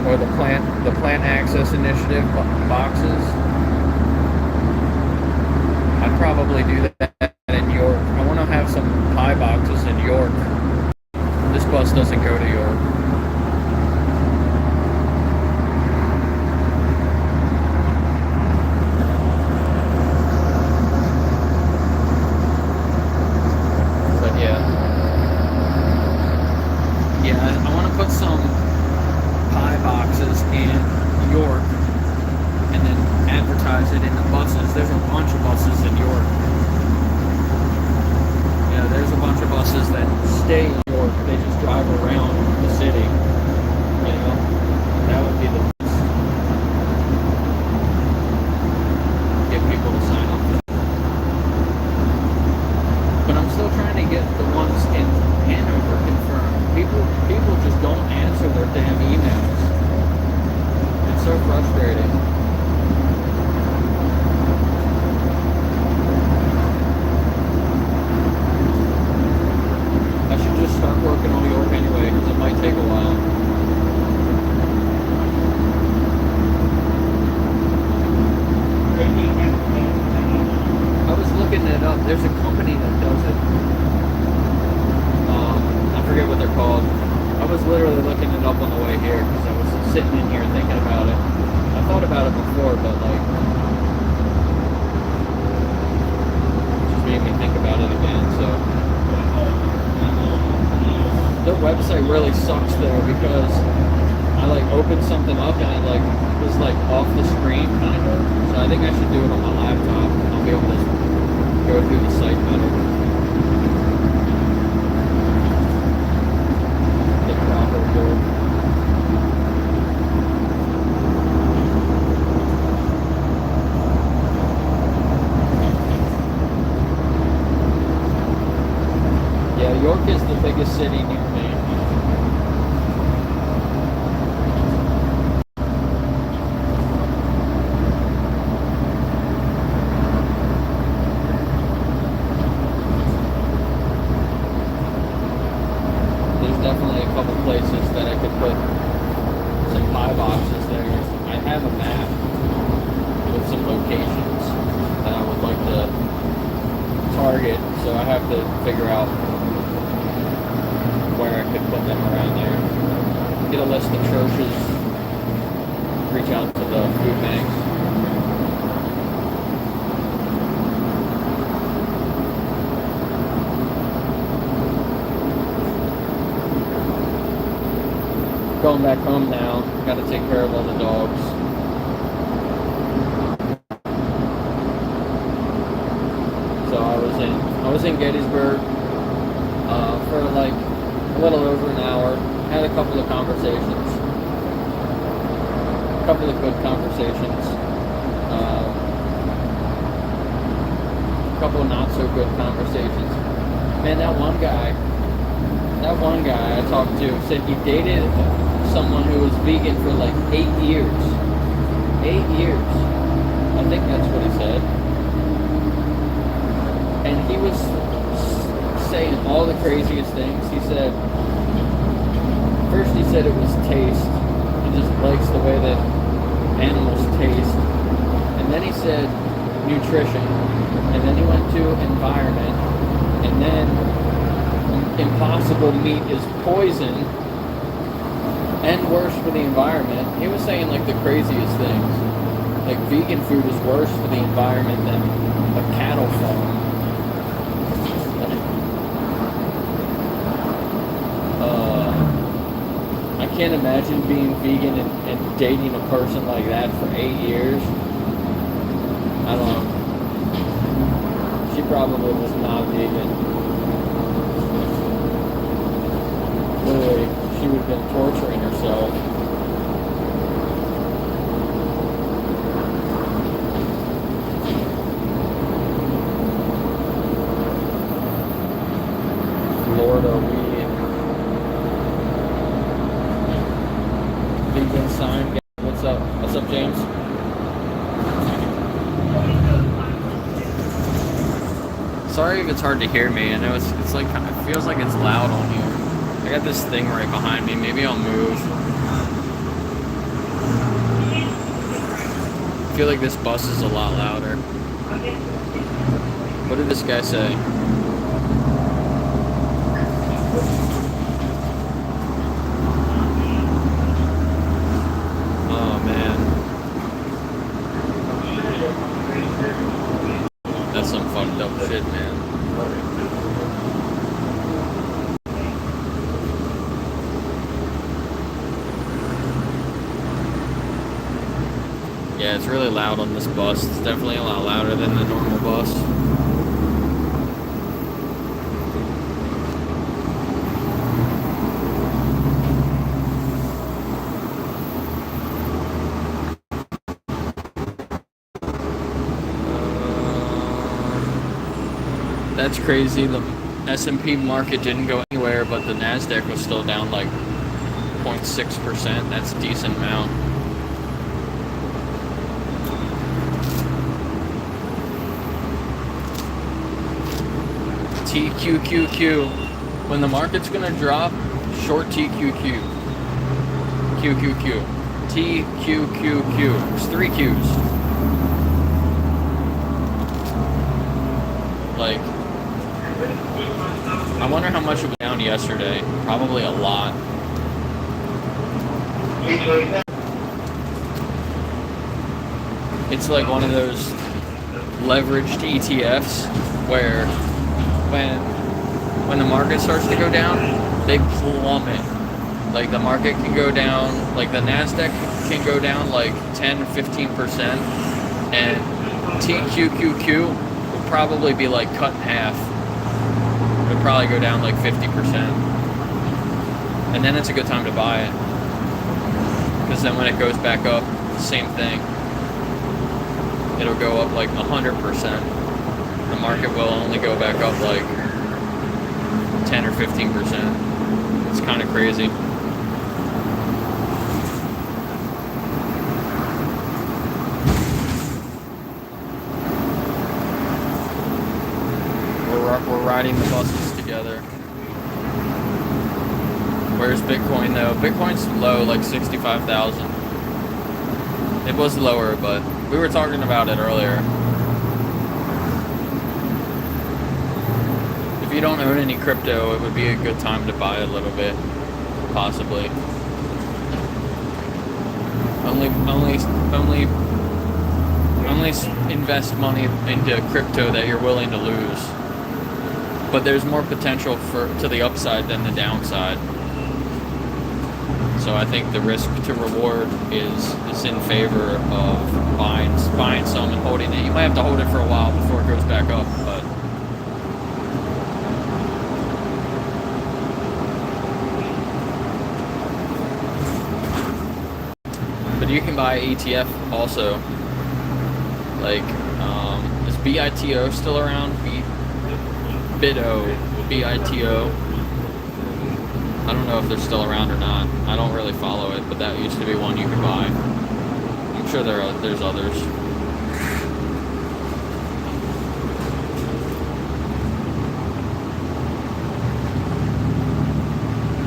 or the Plant Access Initiative boxes. I'd probably do that in York. I want to have some pie boxes in York. This bus doesn't go to York. I want to put some pie boxes in York and then advertise it in the buses. There's a bunch of buses in York. Yeah, there's a bunch of buses that stay in York. They just drive around the city. You know, that would be the best. Get people to sign up. But I'm still trying to get the ones in Hanover confirmed. People just don't answer their damn emails. It's so frustrating. I should just start working on York anyway, because it might take a while. I was looking it up. There's a company that does it. I forget what they're called. I was literally looking it up on the way here because I was sitting in here thinking about it. I thought about it before, but like, it just made me think about it again. So their website really sucks though, because I like opened something up and it like was like off the screen kind of. So I think I should do it on my laptop. I'll be able to go through the site better. Yeah, York is the biggest city near me. There's definitely a couple places that I could put some pie boxes there. I have a map with some locations that I would like to target, so I have to figure out where I could put them around there. Get a list of churches, reach out to the food banks. Going back home now, gotta take care of all the dogs. So I was in Gettysburg for like a little over an hour. Had a couple of conversations. A couple of good conversations. A couple of not so good conversations. Man, that one guy I talked to said he dated someone who was vegan for like 8 years. 8 years. I think that's what he said. And he was saying all the craziest things. He said, first he said it was taste. He just likes the way that animals taste. And then he said nutrition. And then he went to environment. And then impossible meat is poison and worse for the environment. He was saying like the craziest things. Like vegan food is worse for the environment than a cattle farm. I can't imagine being vegan and dating a person like that for 8 years. I don't know. She probably was not vegan. Literally, she would have been torturing herself. Florida weed. Vegan sign. What's up? What's up, James? Sorry if it's hard to hear me. I know it's like it feels like it's loud on here. I got this thing right behind me. Maybe I'll move. I feel like this bus is a lot louder. What did this guy say? Oh man. That's some fucked up shit, man. Yeah, it's really loud on this bus. It's definitely a lot louder than the normal bus. That's crazy. The S&P market didn't go anywhere, but the NASDAQ was still down like 0.6%. That's a decent amount. TQQQ. When the market's gonna drop, short TQQ. QQQ. TQQQ. It's 3 Qs. Like, I wonder how much it went down yesterday. Probably a lot. It's like one of those leveraged ETFs where when the market starts to go down, they plummet. Like the market can go down, like the NASDAQ can go down like 10-15%, and TQQQ will probably be like cut in half. It'll probably go down like 50%. And then it's a good time to buy it. Because then when it goes back up, same thing. It'll go up like 100%. The market will only go back up like 10 or 15%. It's kind of crazy. We're riding the buses together. Where's Bitcoin though? Bitcoin's low, like 65,000. It was lower, but we were talking about it earlier. If you don't own any crypto, it would be a good time to buy a little bit, possibly. Only invest money into crypto that you're willing to lose. But there's more potential to the upside than the downside. So I think the risk to reward is in favor of buying some and holding it. You might have to hold it for a while before it goes back up, but you can buy ETF also. Like, is BITO still around? BITO. I don't know if they're still around or not. I don't really follow it, but that used to be one you could buy. I'm sure there's others.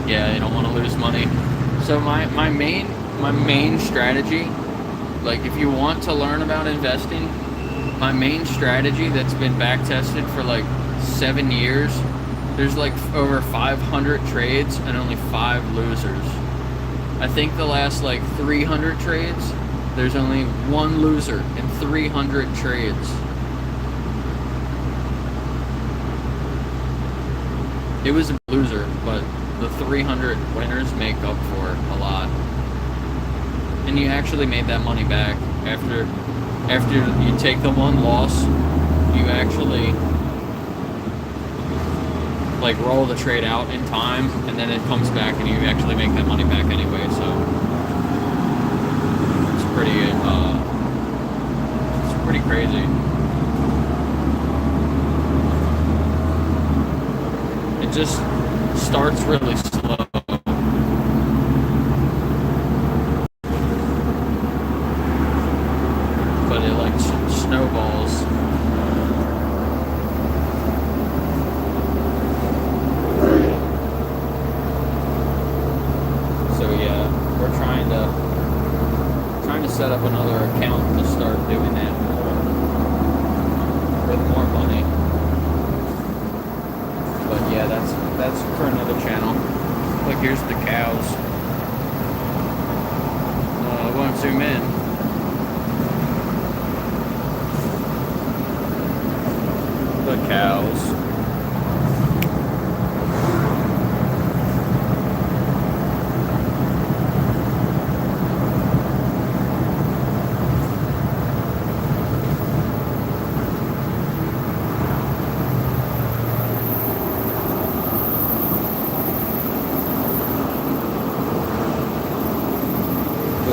Yeah, you don't want to lose money. So my main strategy, like if you want to learn about investing, my main strategy that's been back tested for like 7 years, there's like over 500 trades and only 5 losers. I think the last like 300 trades, there's only 1 loser in 300 trades. It was a loser, but the 300 winners make up for a lot. And you actually made that money back after you take the 1 loss. You actually like roll the trade out in time, and then it comes back and you actually make that money back anyway. So it's pretty crazy. It just starts really slow. But it like snowballs. with more money. But yeah, that's for another channel. Look, here's the cows. I won't zoom in. The cows.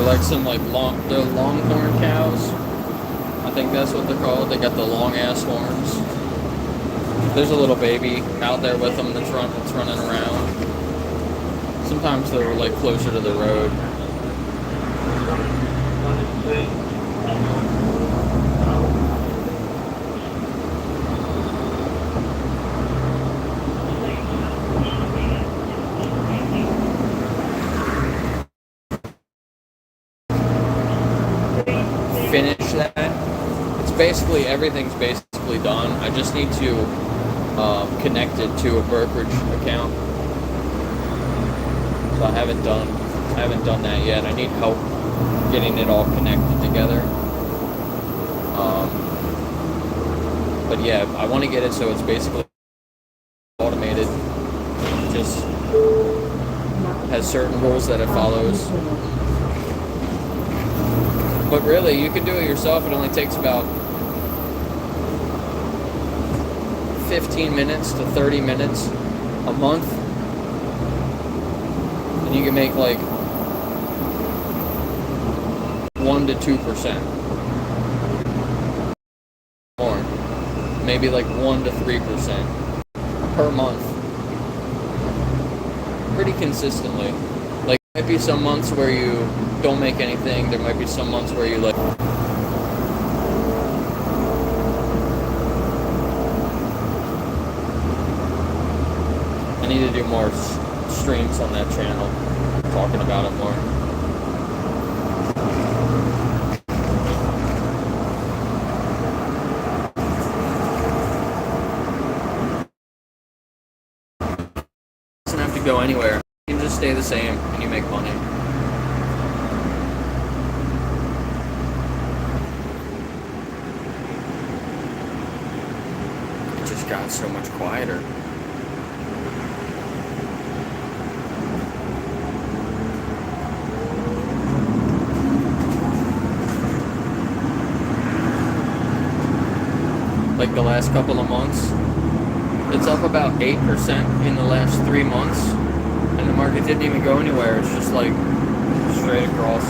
Like some the longhorn cows. I think that's what they're called. They got the long ass horns. There's a little baby out there with them that's running around. Sometimes they're like closer to the road. Finish that. It's basically, everything's basically done. I just need to connect it to a brokerage account. So I haven't done that yet. I need help getting it all connected together. But yeah, I want to get it so it's basically automated. Just has certain rules that it follows. But really, you can do it yourself. It only takes about 15 minutes to 30 minutes a month. And you can make like 1 to 2% more. Maybe like 1 to 3% per month. Pretty consistently. Like, there might be some months where you don't make anything. There might be some months where you like. I need to do more streams on that channel, talking about it more. It doesn't have to go anywhere. You can just stay the same and you make money. Got so much quieter. Like the last couple of months, it's up about 8% in the last 3 months, and the market didn't even go anywhere. It's just like straight across.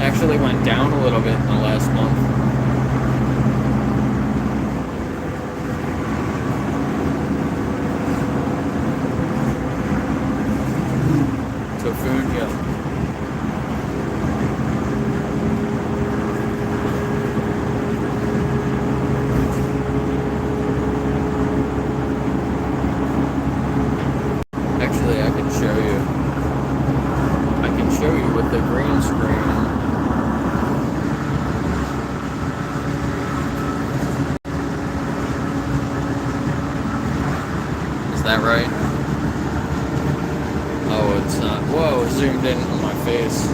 Actually went down a little bit in the last month. Food, yeah. Actually, I can show you. I can show you with the green screen. Is that right? Oh, it's not. Whoa, zoomed in on my face.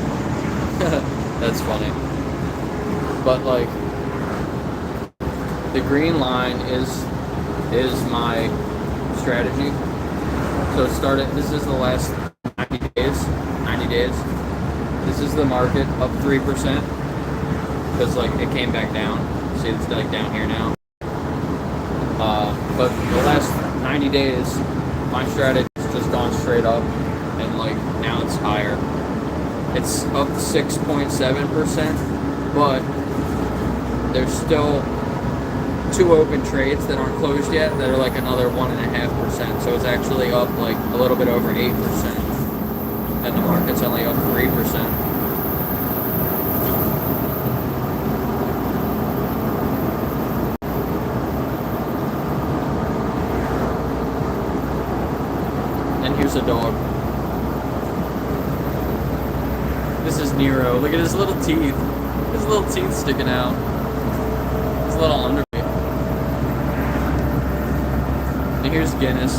That's funny. But like, the green line is my strategy. So it started. This is the last 90 days. 90 days. This is the market up 3% because like it came back down. See, it's like down here now. But the last 90 days, my strategy has just gone straight up. And like now it's higher. It's up 6.7%, but there's still 2 open trades that aren't closed yet that are like another 1.5%. So it's actually up like a little bit over 8%, and the market's only up 3%. And here's a dog. This is Nero. Look at his little teeth. His little teeth sticking out. His little Here's Guinness.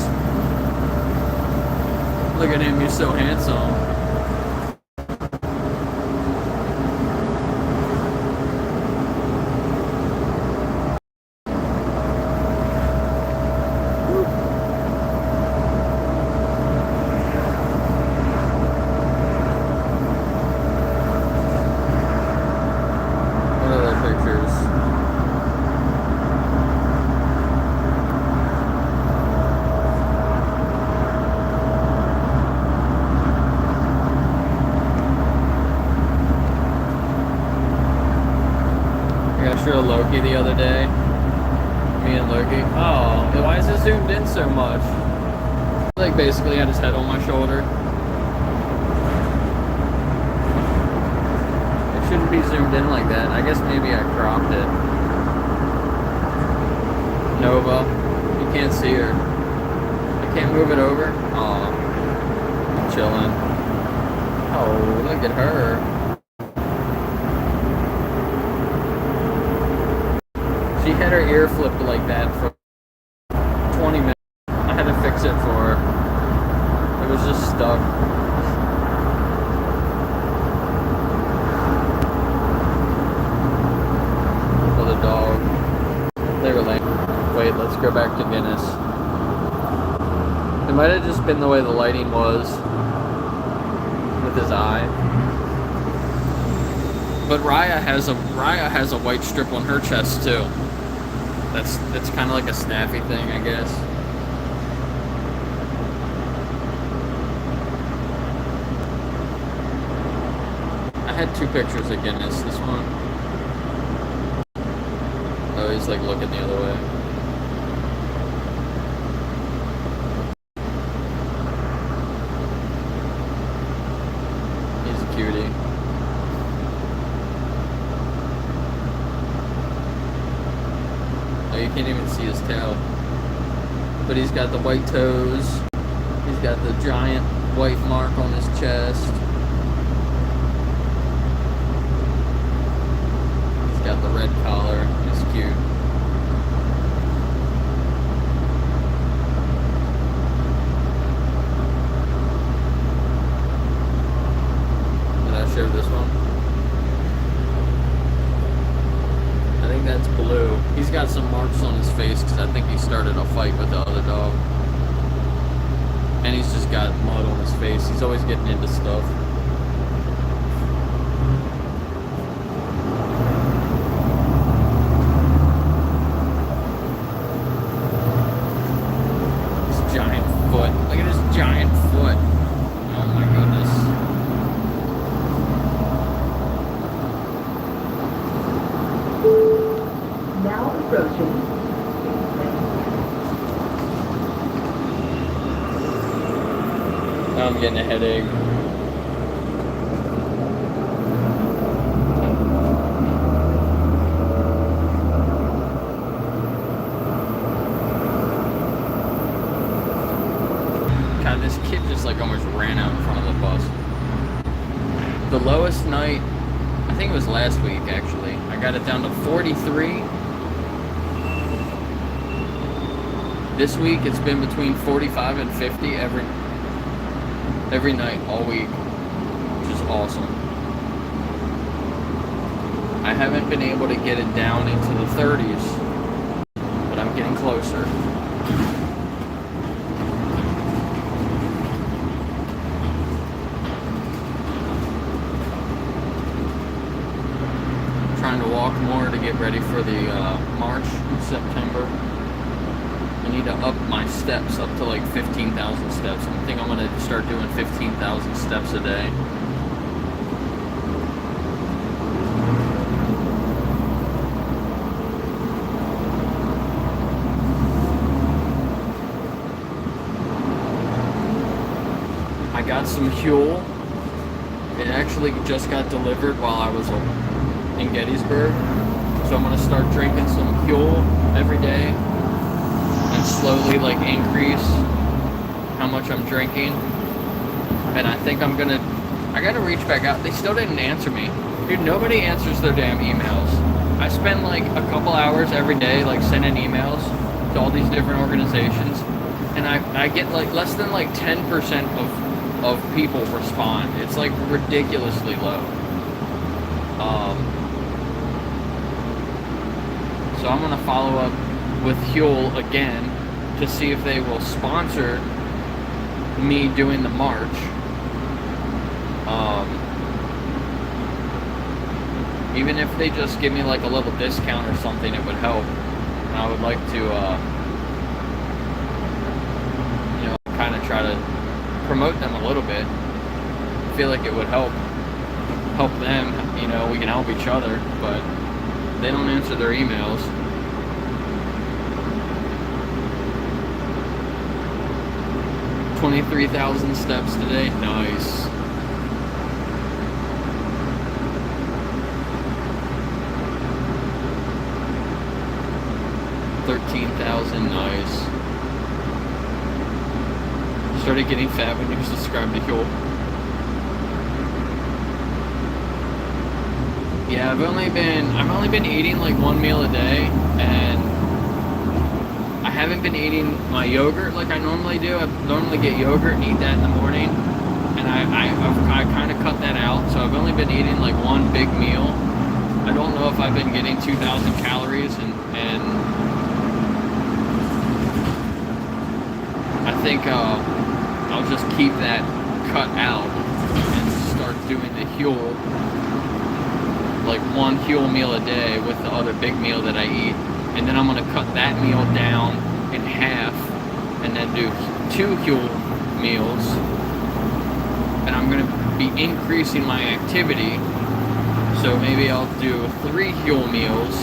Look at him, he's so handsome. What other pictures? I showed Loki the other day. Me and Loki. Oh, why is it zoomed in so much? Like basically had his head on my shoulder. It shouldn't be zoomed in like that. I guess maybe I cropped it. Nova. You can't see her. I can't move it over. Oh. I'm chilling. Oh, look at her. She had her ear flipped like that for 20 minutes. I had to fix it for her. It was just stuck. For the dog. They were lame. Wait, let's go back to Guinness. It might have just been the way the lighting was with his eye. But Raya has a white strip on her chest too. That's kind of like a snappy thing, I guess. I had two pictures of Guinness. This one. Oh, he's like looking the other way. He's a cutie. You can't even see his tail. But he's got the white toes. He's got the giant white mark on his chest. He's got the red collar. He's cute. Did I show this one? I think that's Blue. He's got some marks on his face because I think he started a fight with the other dog. And he's just got mud on his face. He's always getting into stuff. This giant foot. Look at his giant foot. Oh my goodness. Now approaching. Now I'm getting a headache. God, this kid just like almost ran out in front of the bus. The lowest night, I think it was last week actually. I got it down to 43. This week it's been between 45 and 50 every night all week, which is awesome. I haven't been able to get it down into the 30s, but I'm getting closer. Trying to walk more to get ready for the March in September. I need to up my steps up to like 15,000 steps. I think I'm going to start doing 15,000 steps a day. I got some Huel. It actually just got delivered while I was in Gettysburg. So I'm going to start drinking some Huel every day. And slowly like increase how much I'm drinking. And I think I gotta reach back out. They still didn't answer me. Dude, nobody answers their damn emails. I spend like a couple hours every day like sending emails to all these different organizations. and I get like less than like 10% of people respond. It's like ridiculously low. So I'm gonna follow up with Huel again to see if they will sponsor me doing the march. Even if they just give me like a little discount or something, it would help. And I would like to, kind of try to promote them a little bit. I feel like it would help them. We can help each other, but they don't answer their emails. $23,000 steps today. Nice. $13,000. Nice. Started getting fat when you subscribed to Huel. Yeah, I've only been eating like one meal a day, and I haven't been eating my yogurt like I normally do. I normally get yogurt and eat that in the morning, and I kind of cut that out. So I've only been eating like one big meal. I don't know if I've been getting 2,000 calories, and I think I'll just keep that cut out and start doing the Huel, like one Huel meal a day with the other big meal that I eat. And then I'm going to cut that meal down in half and then do 2 Huel meals. And I'm going to be increasing my activity. So maybe I'll do 3 Huel meals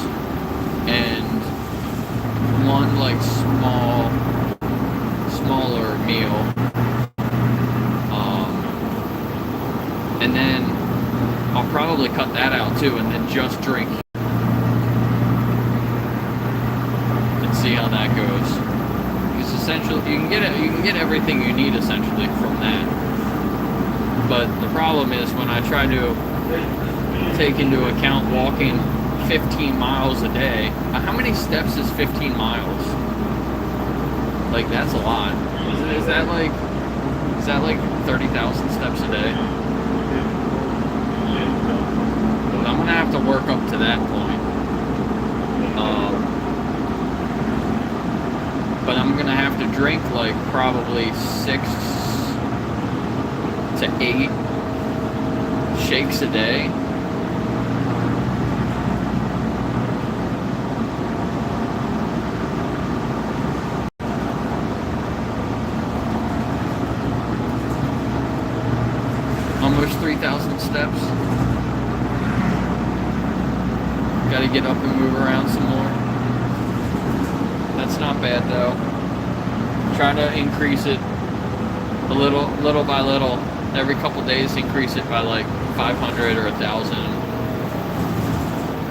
and one like smaller meal. And then I'll probably cut that out too and then just drink. See how that goes. Because essentially, you can get everything you need essentially from that. But the problem is when I try to take into account walking 15 miles a day. How many steps is 15 miles? Like that's a lot. Is that like 30,000 steps a day? But I'm gonna have to work up to that point. But I'm gonna have to drink like probably 6 to 8 shakes a day. Almost 3,000 steps. Gotta get up and move around some more. That's not bad though. Try to increase it a little by little. Every couple days, increase it by like 500 or 1,000.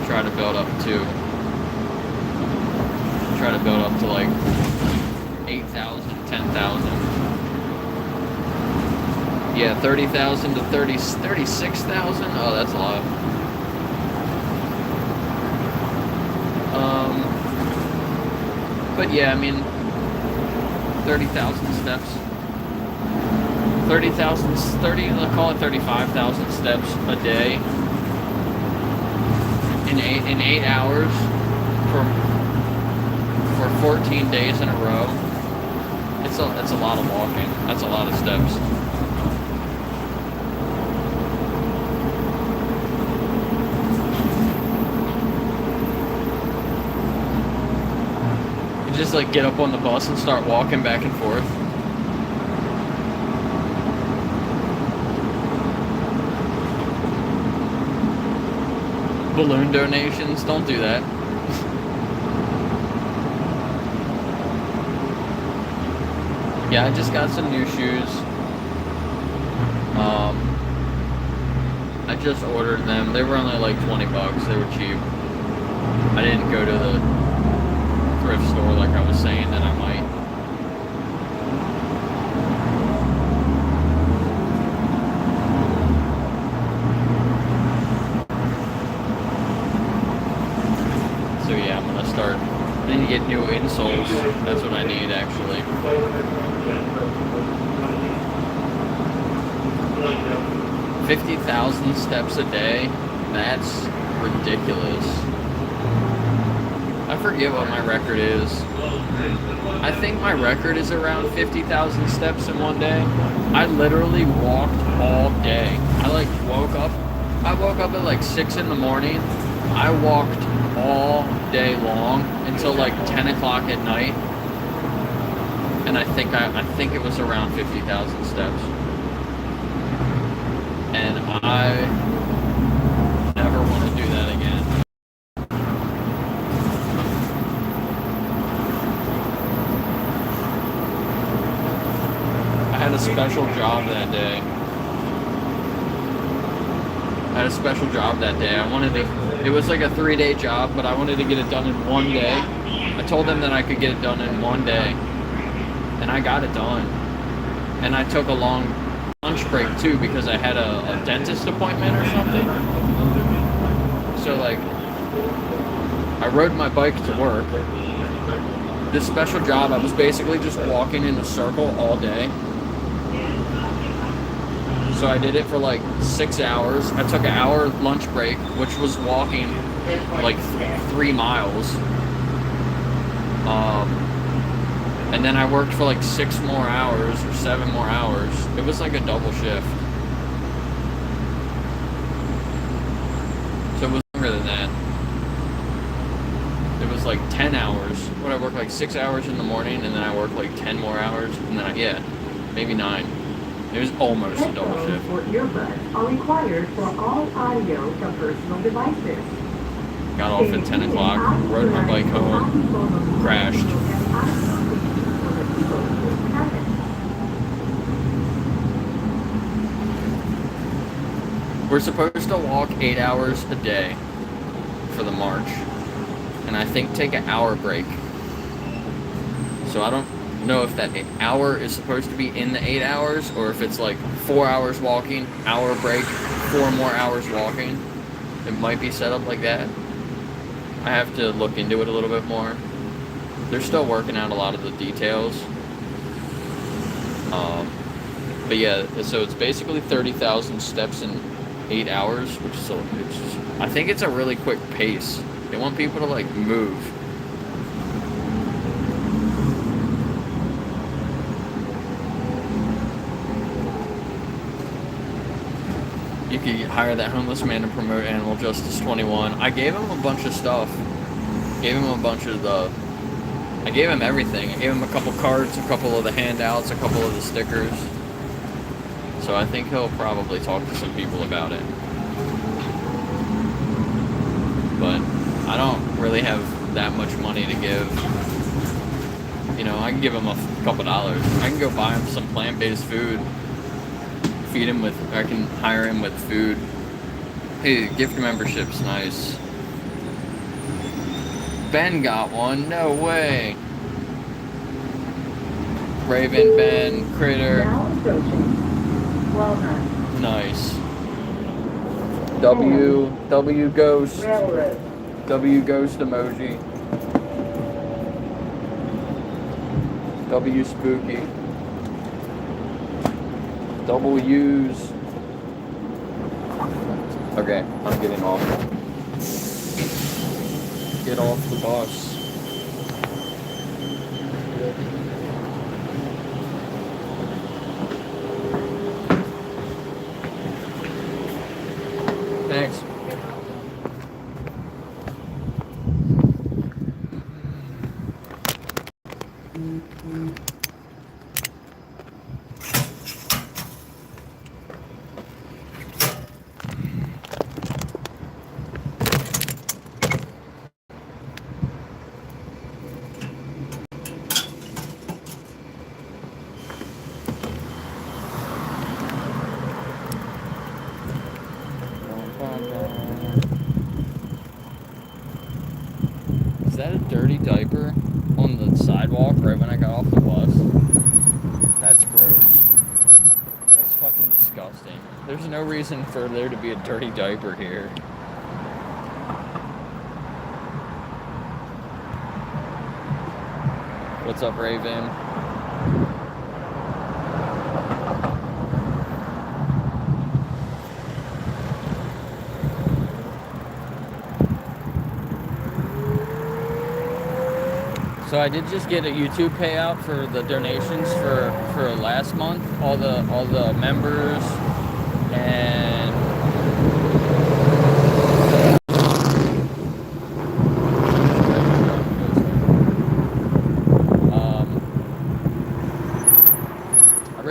Try to build up to like 8,000, 10,000. Yeah, 30,000 to 36,000. Oh, that's a lot. But yeah, I mean, 30,000 steps. 30,000, let's call it 35,000 steps a day in 8 hours for 14 days in a row. It's a lot of walking. That's a lot of steps. Just like get up on the bus and start walking back and forth. Balloon donations, don't do that. Yeah, I just got some new shoes. I just ordered them. They were only like 20 bucks. They were cheap. I didn't go to the thrift store like I was saying that I might. So yeah, I'm gonna start I need to get new insoles. That's what I need, actually. 50,000 steps a day? That's ridiculous. I forget what my record is. I think my record is around 50,000 steps in one day. I literally walked all day. I woke up at like 6 in the morning. I walked all day long until like 10 o'clock at night. And I think it was around 50,000 steps. And I never want to do that again. I had a special job that day. It was like a 3-day job, but I wanted to get it done in one day. I told them that I could get it done in one day. And I got it done. And I took a long lunch break too because I had a dentist appointment or something. So like, I rode my bike to work. This special job, I was basically just walking in a circle all day. So I did it for like 6 hours. I took an hour lunch break, which was walking like 3 miles. And then I worked for like 6 more hours or 7 more hours. It was like a double shift. So it was longer than that. It was like 10 hours. What, I worked like 6 hours in the morning, and then I worked like 10 more hours, and then maybe 9. It was almost a double shift. Headphones or earbuds are required for all audio from personal devices. Got off at 10 o'clock, rode my bike home, crashed. We're supposed to walk 8 hours a day for the march, and I think take an hour break. So I don't know if that hour is supposed to be in the 8 hours, or if it's like 4 hours walking, hour break, 4 more hours walking. It might be set up like that. I have to look into it a little bit more. They're still working out a lot of the details. But yeah, so it's basically 30,000 steps in 8 hours, which is I think it's a really quick pace. They want people to like move. You could hire that homeless man to promote Animal Justice 21. I gave him a bunch of stuff. I gave him everything. I gave him a couple cards, a couple of the handouts, a couple of the stickers. So I think he'll probably talk to some people about it. But I don't really have that much money to give. You know, I can give him a couple dollars. I can go buy him some plant-based food. I can hire him with food. Hey, gift membership's nice. Ben got one, no way. Raven, Ben, Critter. Now approaching Walnut. Nice. W Ghost. Railroad. W Ghost emoji. W Spooky. Double U's. Okay, I'm getting off. Get off the bus. Thanks. Is that a dirty diaper on the sidewalk right when I got off the bus? That's gross. That's fucking disgusting. There's no reason for there to be a dirty diaper here. What's up, Raven? So I did just get a YouTube payout for the donations for last month. All the members and I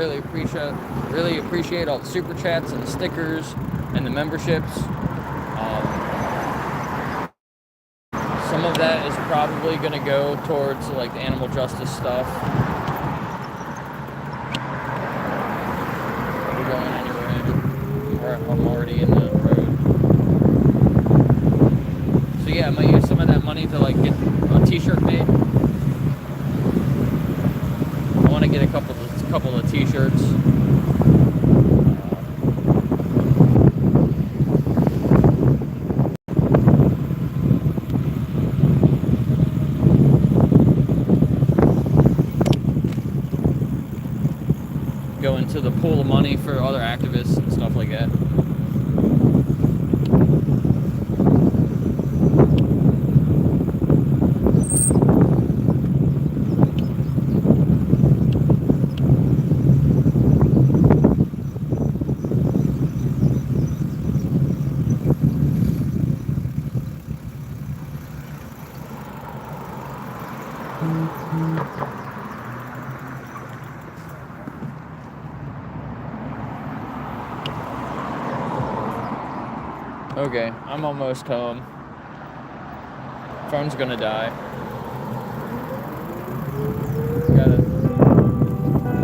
really appreciate all the super chats and the stickers and the memberships. Some of that is probably going to go towards like the animal justice stuff. Are we going anywhere? I'm already in the road. So yeah, I might use some of that money to like get a t-shirt made. I want to get a couple of t-shirts. Go into the pool of money for other activists and stuff like that. Okay, I'm almost home. Phone's gonna die.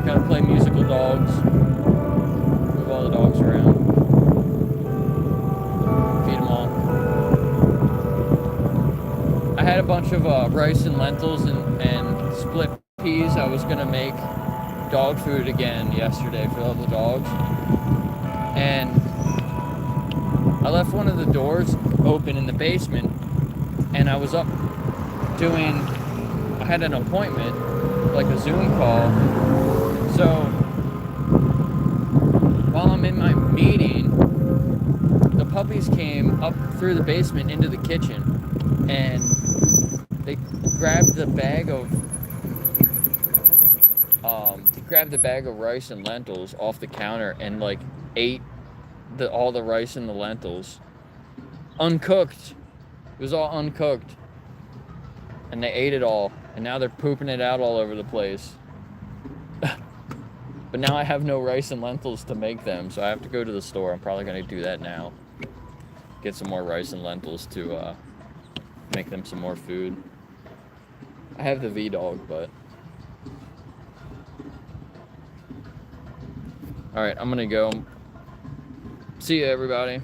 Gotta play musical dogs. Move all the dogs around. Feed them all. I had a bunch of rice and lentils and split peas. I was gonna make dog food again yesterday for all the dogs. And I left one of the doors open in the basement, and I was up I had an appointment, like a Zoom call. So while I'm in my meeting, the puppies came up through the basement into the kitchen, and they grabbed the bag of rice and lentils off the counter and like ate all the rice and the lentils uncooked. It was all uncooked, and they ate it all, and now they're pooping it out all over the place. But now I have no rice and lentils to make them, so I have to go to the store. I'm probably going to do that now. Get some more rice and lentils to make them some more food. I have the V-Dog, but... Alright, I'm going to go. See you, everybody.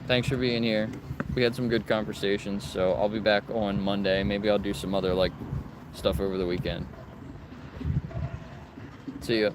Thanks for being here. We had some good conversations, so I'll be back on Monday. Maybe I'll do some other, like, stuff over the weekend. See ya.